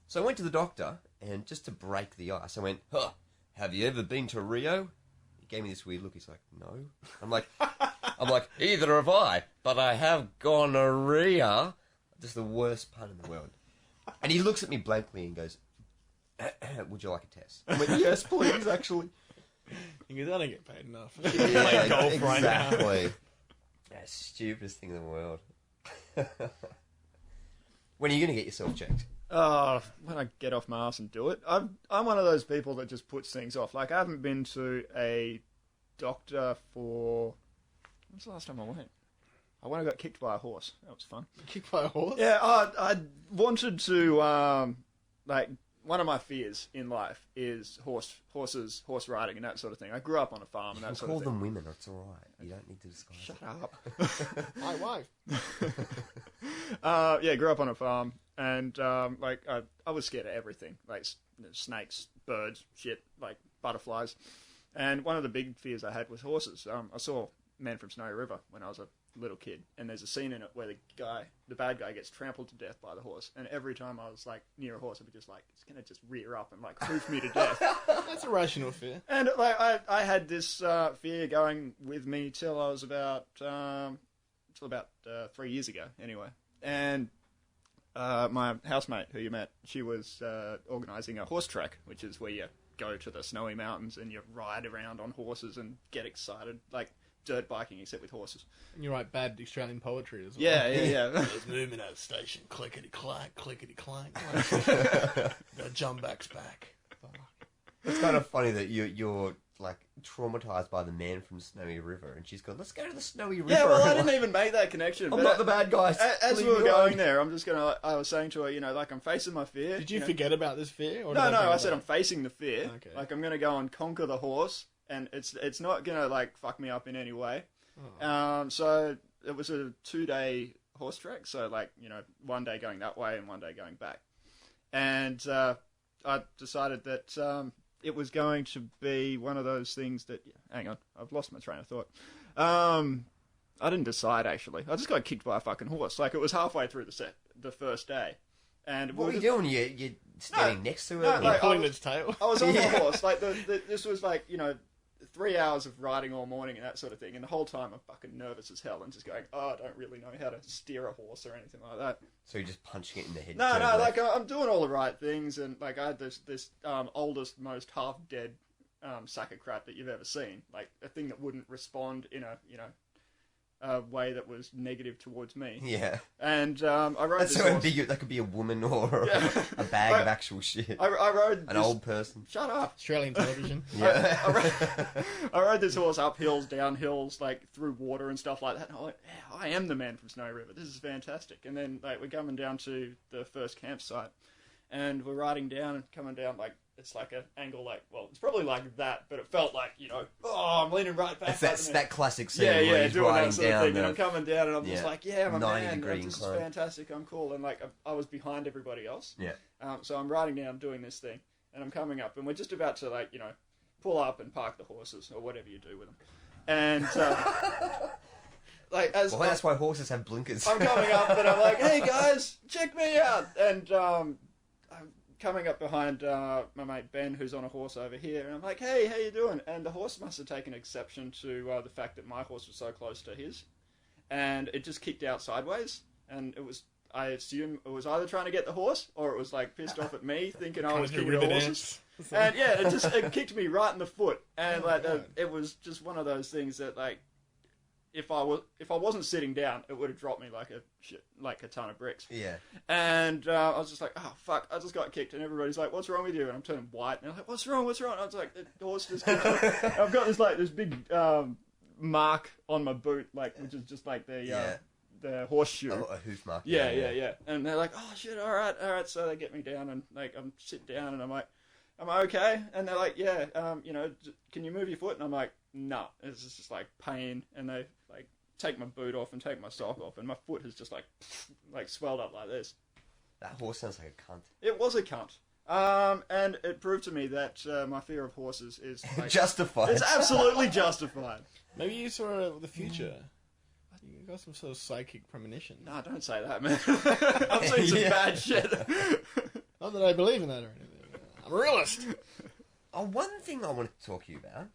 So I went to the doctor, and just to break the ice, I went, have you ever been to Rio? He gave me this weird look. He's like, no. I'm like, either have I, but I have gonorrhea. Just the worst pun in the world. And he looks at me blankly and goes, would you like a test? I went, yes, please, actually. He goes, I don't get paid enough. Yeah, Play golf right now. exactly. That's the stupidest thing in the world. When are you going to get yourself checked? When I get off my ass and do it. I'm one of those people that just puts things off. Like, I haven't been to a doctor for... When's the last time I went? I went and got kicked by a horse. That was fun. Kicked by a horse? Yeah, I wanted to, one of my fears in life is horses, horse riding and that sort of thing. I grew up on a farm and that sort of Call thing. them women, it's alright. You don't need to disguise Shut it. up. My wife. Grew up on a farm, and I was scared of everything, like snakes, birds, shit, like butterflies. And one of the big fears I had was horses. I saw Man from Snowy River when I was a little kid, and there's a scene in it where the bad guy gets trampled to death by the horse, and every time I was like near a horse, I'd be just like, it's gonna just rear up and like hoof me to death. That's a rational fear. And like I had this fear going with me till I was about 3 years ago, anyway. And my housemate, who you met, she was organising a horse track, which is where you go to the snowy mountains and you ride around on horses and get excited, like dirt biking except with horses. And you write bad Australian poetry as well. Yeah. There's movement at the station. Clickety clack, clickety clank. The jump back's back. Fuck. It's kind of funny that you're like traumatized by the Man from Snowy River, and she's gone, let's go to the Snowy River. Yeah, well, I didn't even make that connection. I'm not the bad guy. As we were going there, I was saying to her, like, I'm facing my fear. Did you forget about this fear? Or No, I said I'm facing the fear. Okay. Like, I'm going to go and conquer the horse, and it's not going to, like, fuck me up in any way. Oh. So it was a 2-day horse trek, so, like, one day going that way and one day going back. And I decided that it was going to be one of those things that... Hang on, I've lost my train of thought. I didn't decide, actually. I just got kicked by a fucking horse. Like, it was halfway through the first day. And what were you doing? You're standing next to it? No, like, pulling its tail. I was on the horse. Like, this was like, 3 hours of riding all morning and that sort of thing. And the whole time I'm fucking nervous as hell and just going, I don't really know how to steer a horse or anything like that. So you're just punching it in the head? No, like, I'm doing all the right things. And, like, I had this oldest, most half-dead sack of crap that you've ever seen. Like, a thing that wouldn't respond in a way that was negative towards me. Yeah. And I rode That's this so horse. ambiguous. That could be a woman or a bag of actual shit. I rode An this... old person. Shut up. Australian television. Yeah. I rode this horse up hills, down hills, like through water and stuff like that. And I went, yeah, I am the Man from Snowy River. This is fantastic. And then like we're coming down to the first campsite, and we're riding down and coming down like it's like an angle like it's probably like that, but it felt like I'm leaning right back. It's that classic scene yeah, where he's doing riding that sort of down thing, and I'm coming down and I'm just like, yeah, I'm a 90 man. degree This is incline. fantastic. I'm cool, and like I was behind everybody else. Yeah. So I'm riding down doing this thing, and I'm coming up, and we're just about to pull up and park the horses or whatever you do with them, and that's why horses have blinkers. I'm coming up, and I'm like, hey guys, check me out, and I'm coming up behind my mate Ben, who's on a horse over here, and I'm like, hey, how you doing? And the horse must have taken exception to the fact that my horse was so close to his, and it just kicked out sideways, and I assume it was either trying to get the horse, or it was like pissed off at me, thinking I was kicking the horses. And yeah, it kicked me right in the foot, and it was just one of those things that like, if I wasn't sitting down, it would have dropped me like a ton of bricks. Yeah. And I was just like, oh fuck, I just got kicked, and everybody's like, what's wrong with you? And I'm turning white, and I'm like, what's wrong? And I was like, the horse just kicked me. I've got this big mark on my boot, like which is just like the horseshoe. Oh, a hoof mark. Yeah. And they're like, oh shit, all right. So they get me down and like I'm sit down and I'm like, am I okay? And they're like, yeah, can you move your foot? And I'm like, no, it's just like pain. And they like take my boot off and take my sock off, and my foot has just like swelled up like this. That horse sounds like a cunt. It was a cunt. And it proved to me that my fear of horses is like, justified. It's absolutely justified. Maybe you saw the future. You got some sort of psychic premonition. No, don't say that, man. I've seen some bad shit. Not that I believe in that or anything. I'm a realist. Oh, one thing I wanted to talk to you about.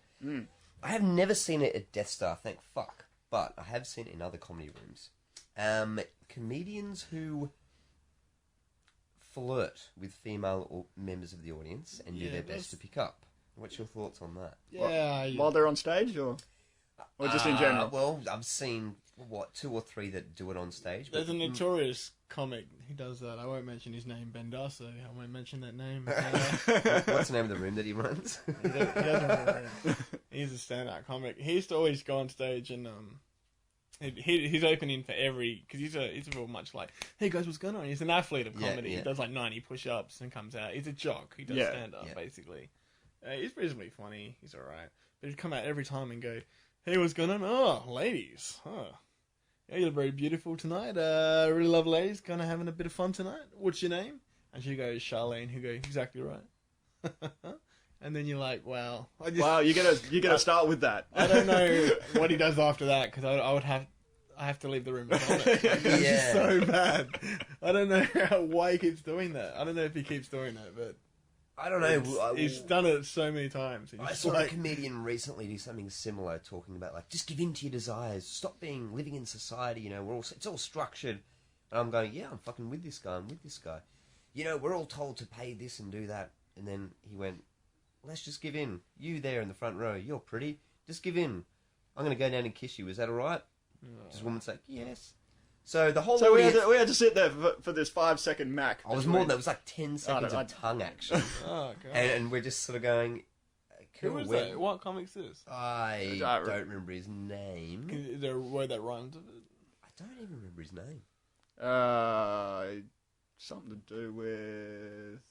I have never seen it at Death Star, thank fuck. But I have seen it in other comedy rooms. Comedians who flirt with female members of the audience and do their best to pick up. What's your thoughts on that? Yeah. While they're on stage, or just in general? Well, I've seen, 2 or 3 that do it on stage. There's a notorious comic who does that. I won't mention his name, Ben Darso. I won't mention that name. What's the name of the room that he runs? He doesn't He's a stand-up comic. He used to always go on stage and he's opening for every, because he's a real much like, hey guys, what's going on? He's an athlete of comedy. Yeah. He does like 90 push-ups and comes out. He's a jock. He does stand-up basically. He's reasonably funny. He's alright. But he'd come out every time and go, hey, what's going on? Oh, ladies. Oh. Yeah, you look very beautiful tonight. Really love ladies. Kind of having a bit of fun tonight. What's your name? And she goes, Charlene. Who goes, exactly right. And then you're like, wow. Wow, you gotta start with that. I don't know what he does after that, because I have to leave the room. It's so bad. I don't know why he keeps doing that. I don't know if he keeps doing that, but I don't know. He's done it so many times. I saw a comedian recently do something similar, talking about like, just give in to your desires. Stop living in society. You know, it's all structured. And I'm going, yeah, I'm fucking with this guy. I'm with this guy. You know, we're all told to pay this and do that. And then he went, let's just give in. You there in the front row, you're pretty. Just give in. I'm going to go down and kiss you. Is that all right? Just a woman's like, yes. So the whole we had to sit there for this 5-second mac. I was more than that. It was like 10 seconds of tongue action. Oh, God. And we're just sort of going, cool. Who is that? What comic's this? I don't remember his name. Is there a word that rhymes with it? I don't even remember his name. Something to do with...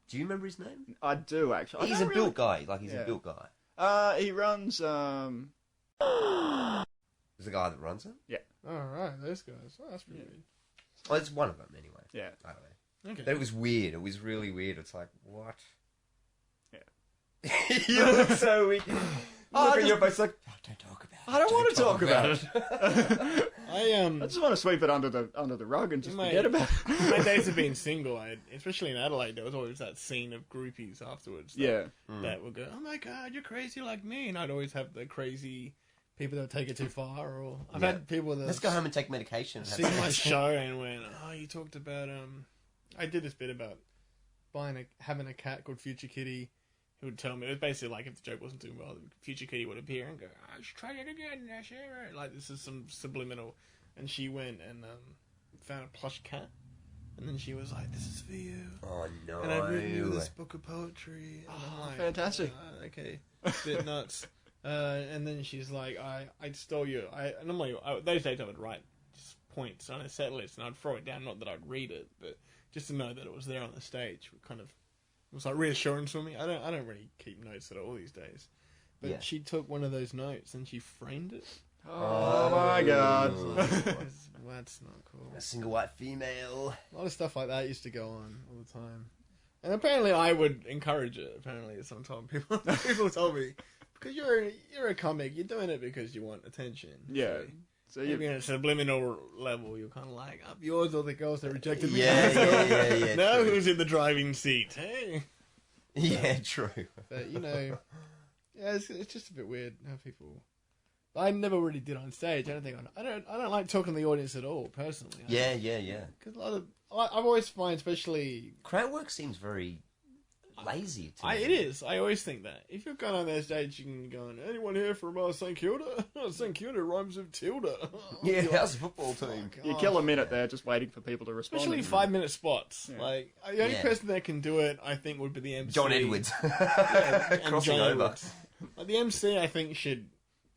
Do you remember his name? I do, actually. He's a built guy. He's a built guy. He runs... Is the guy that runs it? Yeah. Oh, right. Those guys. Oh, that's pretty weird. Well, it's one of them, anyway. Yeah. I don't know. Okay. But it was weird. It was really weird. It's like, what? Yeah. You look so weird. Look at your face like, oh, don't talk about it. I don't want to talk about it. I just want to sweep it under the rug and just forget about it. My days of being single, especially in Adelaide, there was always that scene of groupies afterwards. That would go, oh my God, you're crazy like me. And I'd always have the crazy people that take it too far. Or I've had people that... Let's go home and take medication. Seen my show and went, oh, you talked about... I did this bit about having a cat called Future Kitty. Who would tell me, it was basically like if the joke wasn't doing well, the Future Kitty would appear and go, I should try it again, Nash. Like, this is some subliminal. And she went and found a plush cat. And then she was like, this is for you. Oh, no. And I've written you this book of poetry. And I'm like, fantastic. Okay. Bit nuts. And then she's like, I stole you. Normally, those days I would write just points on a set list and I'd throw it down. Not that I'd read it, but just to know that it was there on the stage would kind of... It was like reassurance for me. I don't really keep notes at all these days. But she took one of those notes and she framed it. Oh my God. Well, that's not cool. A single white female. A lot of stuff like that used to go on all the time. And apparently I would encourage it. Apparently sometimes people told me, because you're a comic, you're doing it because you want attention. Yeah. So maybe on a subliminal level, you're kind of like, up yours or the girls that rejected me. Yeah. Now who's in the driving seat? Hey. Yeah, true. But, it's just a bit weird how people... I never really did on stage. I don't like talking to the audience at all, personally. Yeah. Because I've always find, especially... Crowd work seems very lazy to me. It is. I always think that. If you're going on their stage, you can go, anyone here from St Kilda? St Kilda rhymes with Tilda. Yeah, how's the football team? You kill a minute there just waiting for people to respond. Especially 5-minute spots. Yeah. Like, the only person that can do it, I think, would be the MC. John Edwards. And Crossing John over. Edwards. Like, the MC, I think, should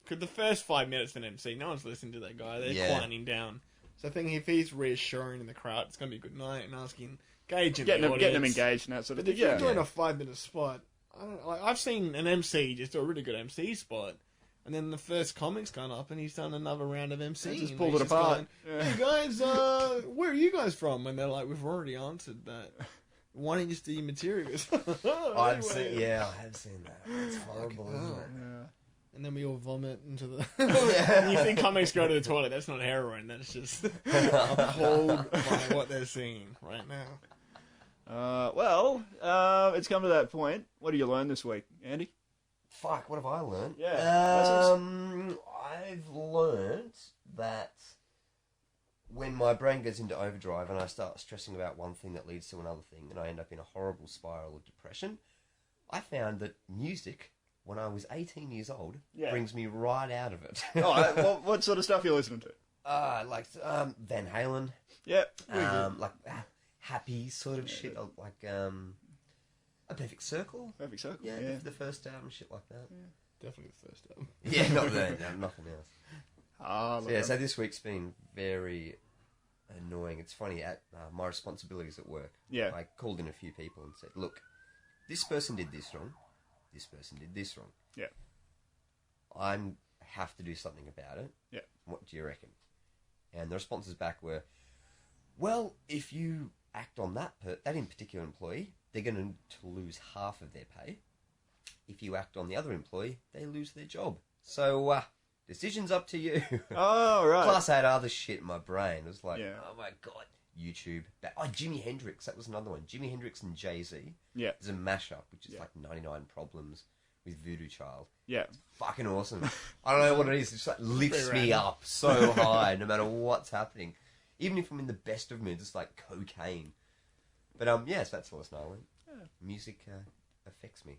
Because the first 5 minutes of an MC, no one's listening to that guy. They're quieting down. So I think if he's reassuring in the crowd, it's going to be a good night and asking, engaging the audience. Getting them engaged and that sort of thing. If you're doing a 5-minute spot, I've seen an MC just do a really good MC spot, and then the first comic's gone up and he's done another round of MC. Just pulled it apart. Hey guys, where are you guys from? And they're like, we've already answered that. Why don't you just do your materials? I have seen that. It's horrible, isn't it? Yeah. And then we all vomit into the... And you think comics go to the toilet. That's not heroin. That's just appalled by what they're seeing right now. It's come to that point. What did you learn this week, Andy? Fuck, what have I learned? Yeah. I've learned that when my brain goes into overdrive and I start stressing about one thing that leads to another thing and I end up in a horrible spiral of depression, I found that music, when I was 18 years old, brings me right out of it. What sort of stuff are you listening to? Van Halen. Yeah. Happy sort of shit. Like A Perfect Circle. Perfect Circle. Yeah, the first album, shit like that. Yeah. Definitely the first album. Yeah, not that, nothing else. So this week's been very annoying. It's funny, at my responsibilities at work, I called in a few people and said, look, this person did this wrong, this person did this wrong. Yeah. I have to do something about it. Yeah. What do you reckon? And the responses back were, well, if you act on that in particular employee, they're going to lose half of their pay. If you act on the other employee, they lose their job. So, decision's up to you. Oh, right. Plus, I had other shit in my brain. It was like, oh my God, YouTube. Jimi Hendrix, that was another one. Jimi Hendrix and Jay-Z. Yeah. There's a mashup, which is like 99 Problems with Voodoo Child. Yeah. It's fucking awesome. I don't know what it is. It just like lifts me up so high, no matter what's happening. Even if I'm in the best of moods, it's like cocaine. But, so that's the lesson I learned. Yeah. Music affects me.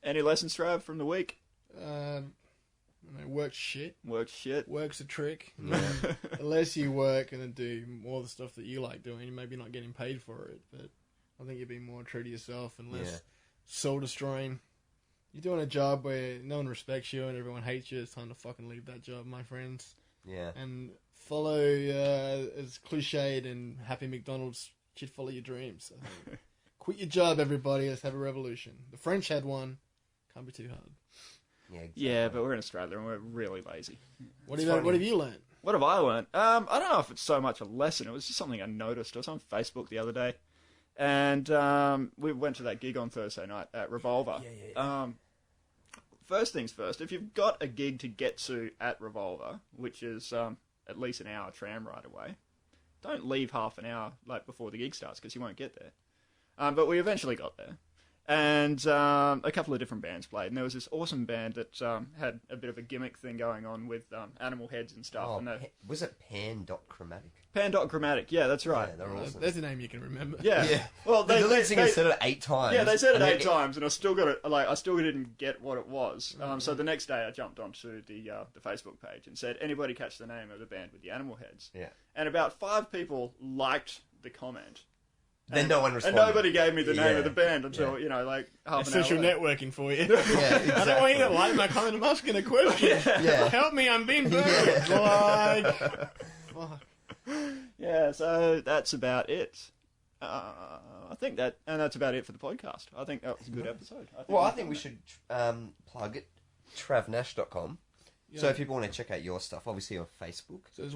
Any lessons, Trav, from the week? Work's shit. Work's shit. Work's a trick. Yeah. Unless you work and then do more of the stuff that you like doing, you maybe not getting paid for it. But I think you'd be more true to yourself and less soul-destroying. You're doing a job where no one respects you and everyone hates you. It's time to fucking leave that job, my friends. Yeah. And follow, as cliched and Happy McDonald's, should follow your dreams. I think. Quit your job, everybody. Let's have a revolution. The French had one. Can't be too hard. Yeah, exactly. Yeah, but we're in Australia and we're really lazy. What have you learned? What have I learned? I don't know if it's so much a lesson. It was just something I noticed. I was on Facebook the other day, and we went to that gig on Thursday night at Revolver. First things first, if you've got a gig to get to at Revolver, which is at least an hour tram ride away, don't leave half an hour before the gig starts because you won't get there. But we eventually got there. And a couple of different bands played. And there was this awesome band that had a bit of a gimmick thing going on with animal heads and stuff. Oh, was it Pan.Chromatic? Pan.Chromatic, yeah, that's right. Yeah, they're awesome. There's a name you can remember. Yeah. Well, the lead singer said it 8 times. Yeah, they said it 8 times, and I still got it. I still didn't get what it was. So the next day, I jumped onto the Facebook page and said, "Anybody catch the name of the band with the animal heads?" Yeah. And about 5 people liked the comment. Then no one responded. And nobody gave me the name of the band until, half an hour social later. networking for you. Yeah, exactly. I don't want you to like my comment. I'm asking a question. Help me, I'm being burned. Fuck. Yeah, so that's about it. I think that's about it for the podcast. I think that was a good episode. I think we should plug it, travnash.com. Yeah. So if people want to check out your stuff, obviously on Facebook. So it's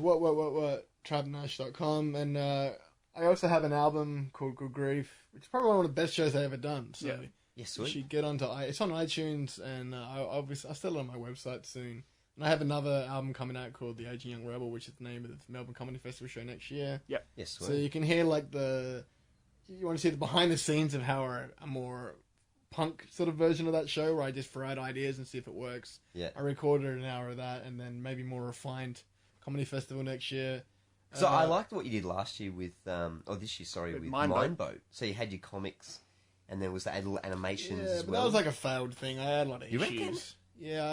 travnash.com, and I also have an album called Good Grief, which is probably one of the best shows I've ever done. So you should get onto it's on iTunes, and I'll still on my website soon. And I have another album coming out called The Aging Young Rebel, which is the name of the Melbourne Comedy Festival show next year. Yeah. Yes. So you can hear you want to see the behind the scenes of how a more punk sort of version of that show, where I just throw out ideas and see if it works. Yeah. I recorded an hour of that, and then maybe more refined comedy festival next year. So I liked what you did last year with Mindboat. So you had your comics, and there was the little animations as well. That was like a failed thing. I had a lot of issues. Reckon? Yeah,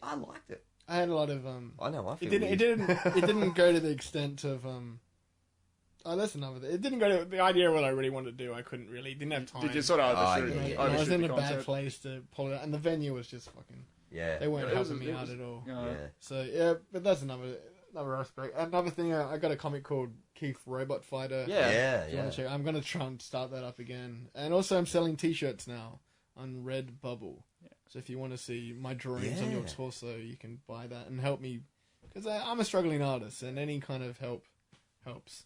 I liked it. I had a lot of I know. I feel it didn't go to the extent of that's another thing. It didn't go to the idea of what I really wanted to do. I didn't have time. Did you sort of I was in a bad place to pull it out, and the venue was just fucking Yeah. They weren't It was- helping me it out was- at all. Yeah. So yeah, but that's another aspect. Another thing, I got a comic called Keith Robot Fighter. Yeah. If you want to check, I'm gonna try and start that up again. And also, I'm selling T-shirts now on Redbubble. Yeah. So if you want to see my drawings on your Yeah. torso, you can buy that and help me, because I'm a struggling artist, and any kind of help helps.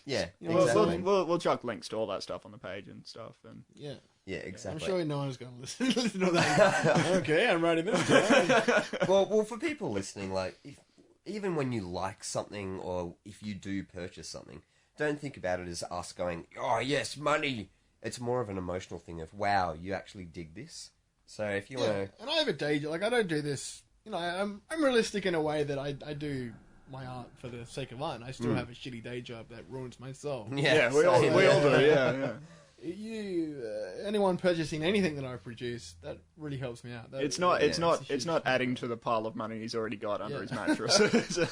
Yeah, You know what I'm exactly. saying? We'll chuck links to all that stuff on the page and stuff. And Yeah, Yeah, I'm exactly. sure no one's gonna listen to that. Okay, I'm writing this down. Well, for people listening, like, even when you like something or if you do purchase something, don't think about it as us going, oh, yes, money. It's more of an emotional thing of, wow, you actually dig this. So if you want to... And I have a day job. Like, I don't do this... You know, I'm realistic in a way that I do my art for the sake of art, and I still have a shitty day job that ruins my soul. yeah, we all do. Yeah. Anyone purchasing anything that I produce, that really helps me out. It's not huge adding to the pile of money he's already got under Yeah. his mattress.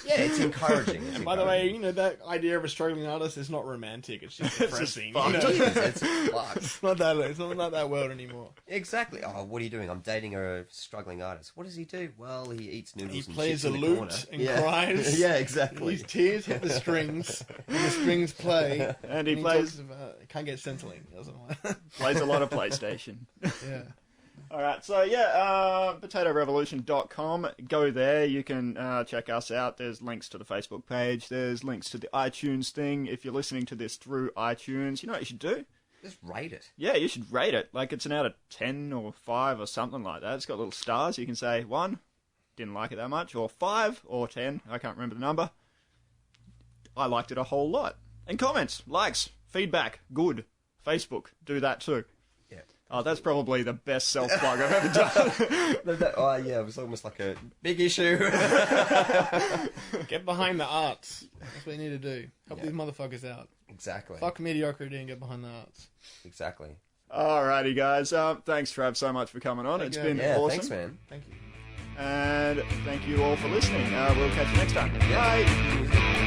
Yeah, it's encouraging. And by the way, you know, that idea of a struggling artist is not romantic. It's just depressing. You know? it's fucked. It's not that world anymore. Exactly. Oh, what are you doing? I'm dating a struggling artist. What does he do? Well, he eats noodles He and plays shits a in the lute corner. and cries. Yeah, exactly. His tears hit the strings, and the strings play. And he plays talks about, can't get Centrelink. Doesn't want. plays a lot of PlayStation. Yeah. All right, so potatorevolution.com. Go there. You can check us out. There's links to the Facebook page. There's links to the iTunes thing. If you're listening to this through iTunes, you know what you should do? Just rate it. Yeah, you should rate it. Like, it's an out of 10 or 5 or something like that. It's got little stars. You can say 1, didn't like it that much, or 5 or 10. I can't remember the number. I liked it a whole lot. And comments, likes, feedback, good. Facebook, do that too. Yeah. Oh, that's probably the best self-plug I've ever done. Oh, yeah, it was almost like a big issue. Get behind the arts. That's what you need to do. Help these motherfuckers out. Exactly. Fuck mediocrity and get behind the arts. Exactly. Alrighty, guys. Thanks, Trav, so much for coming on. It's been Yeah, awesome. thanks, man. Thank you. And thank you all for listening. We'll catch you next time. Yeah. Bye.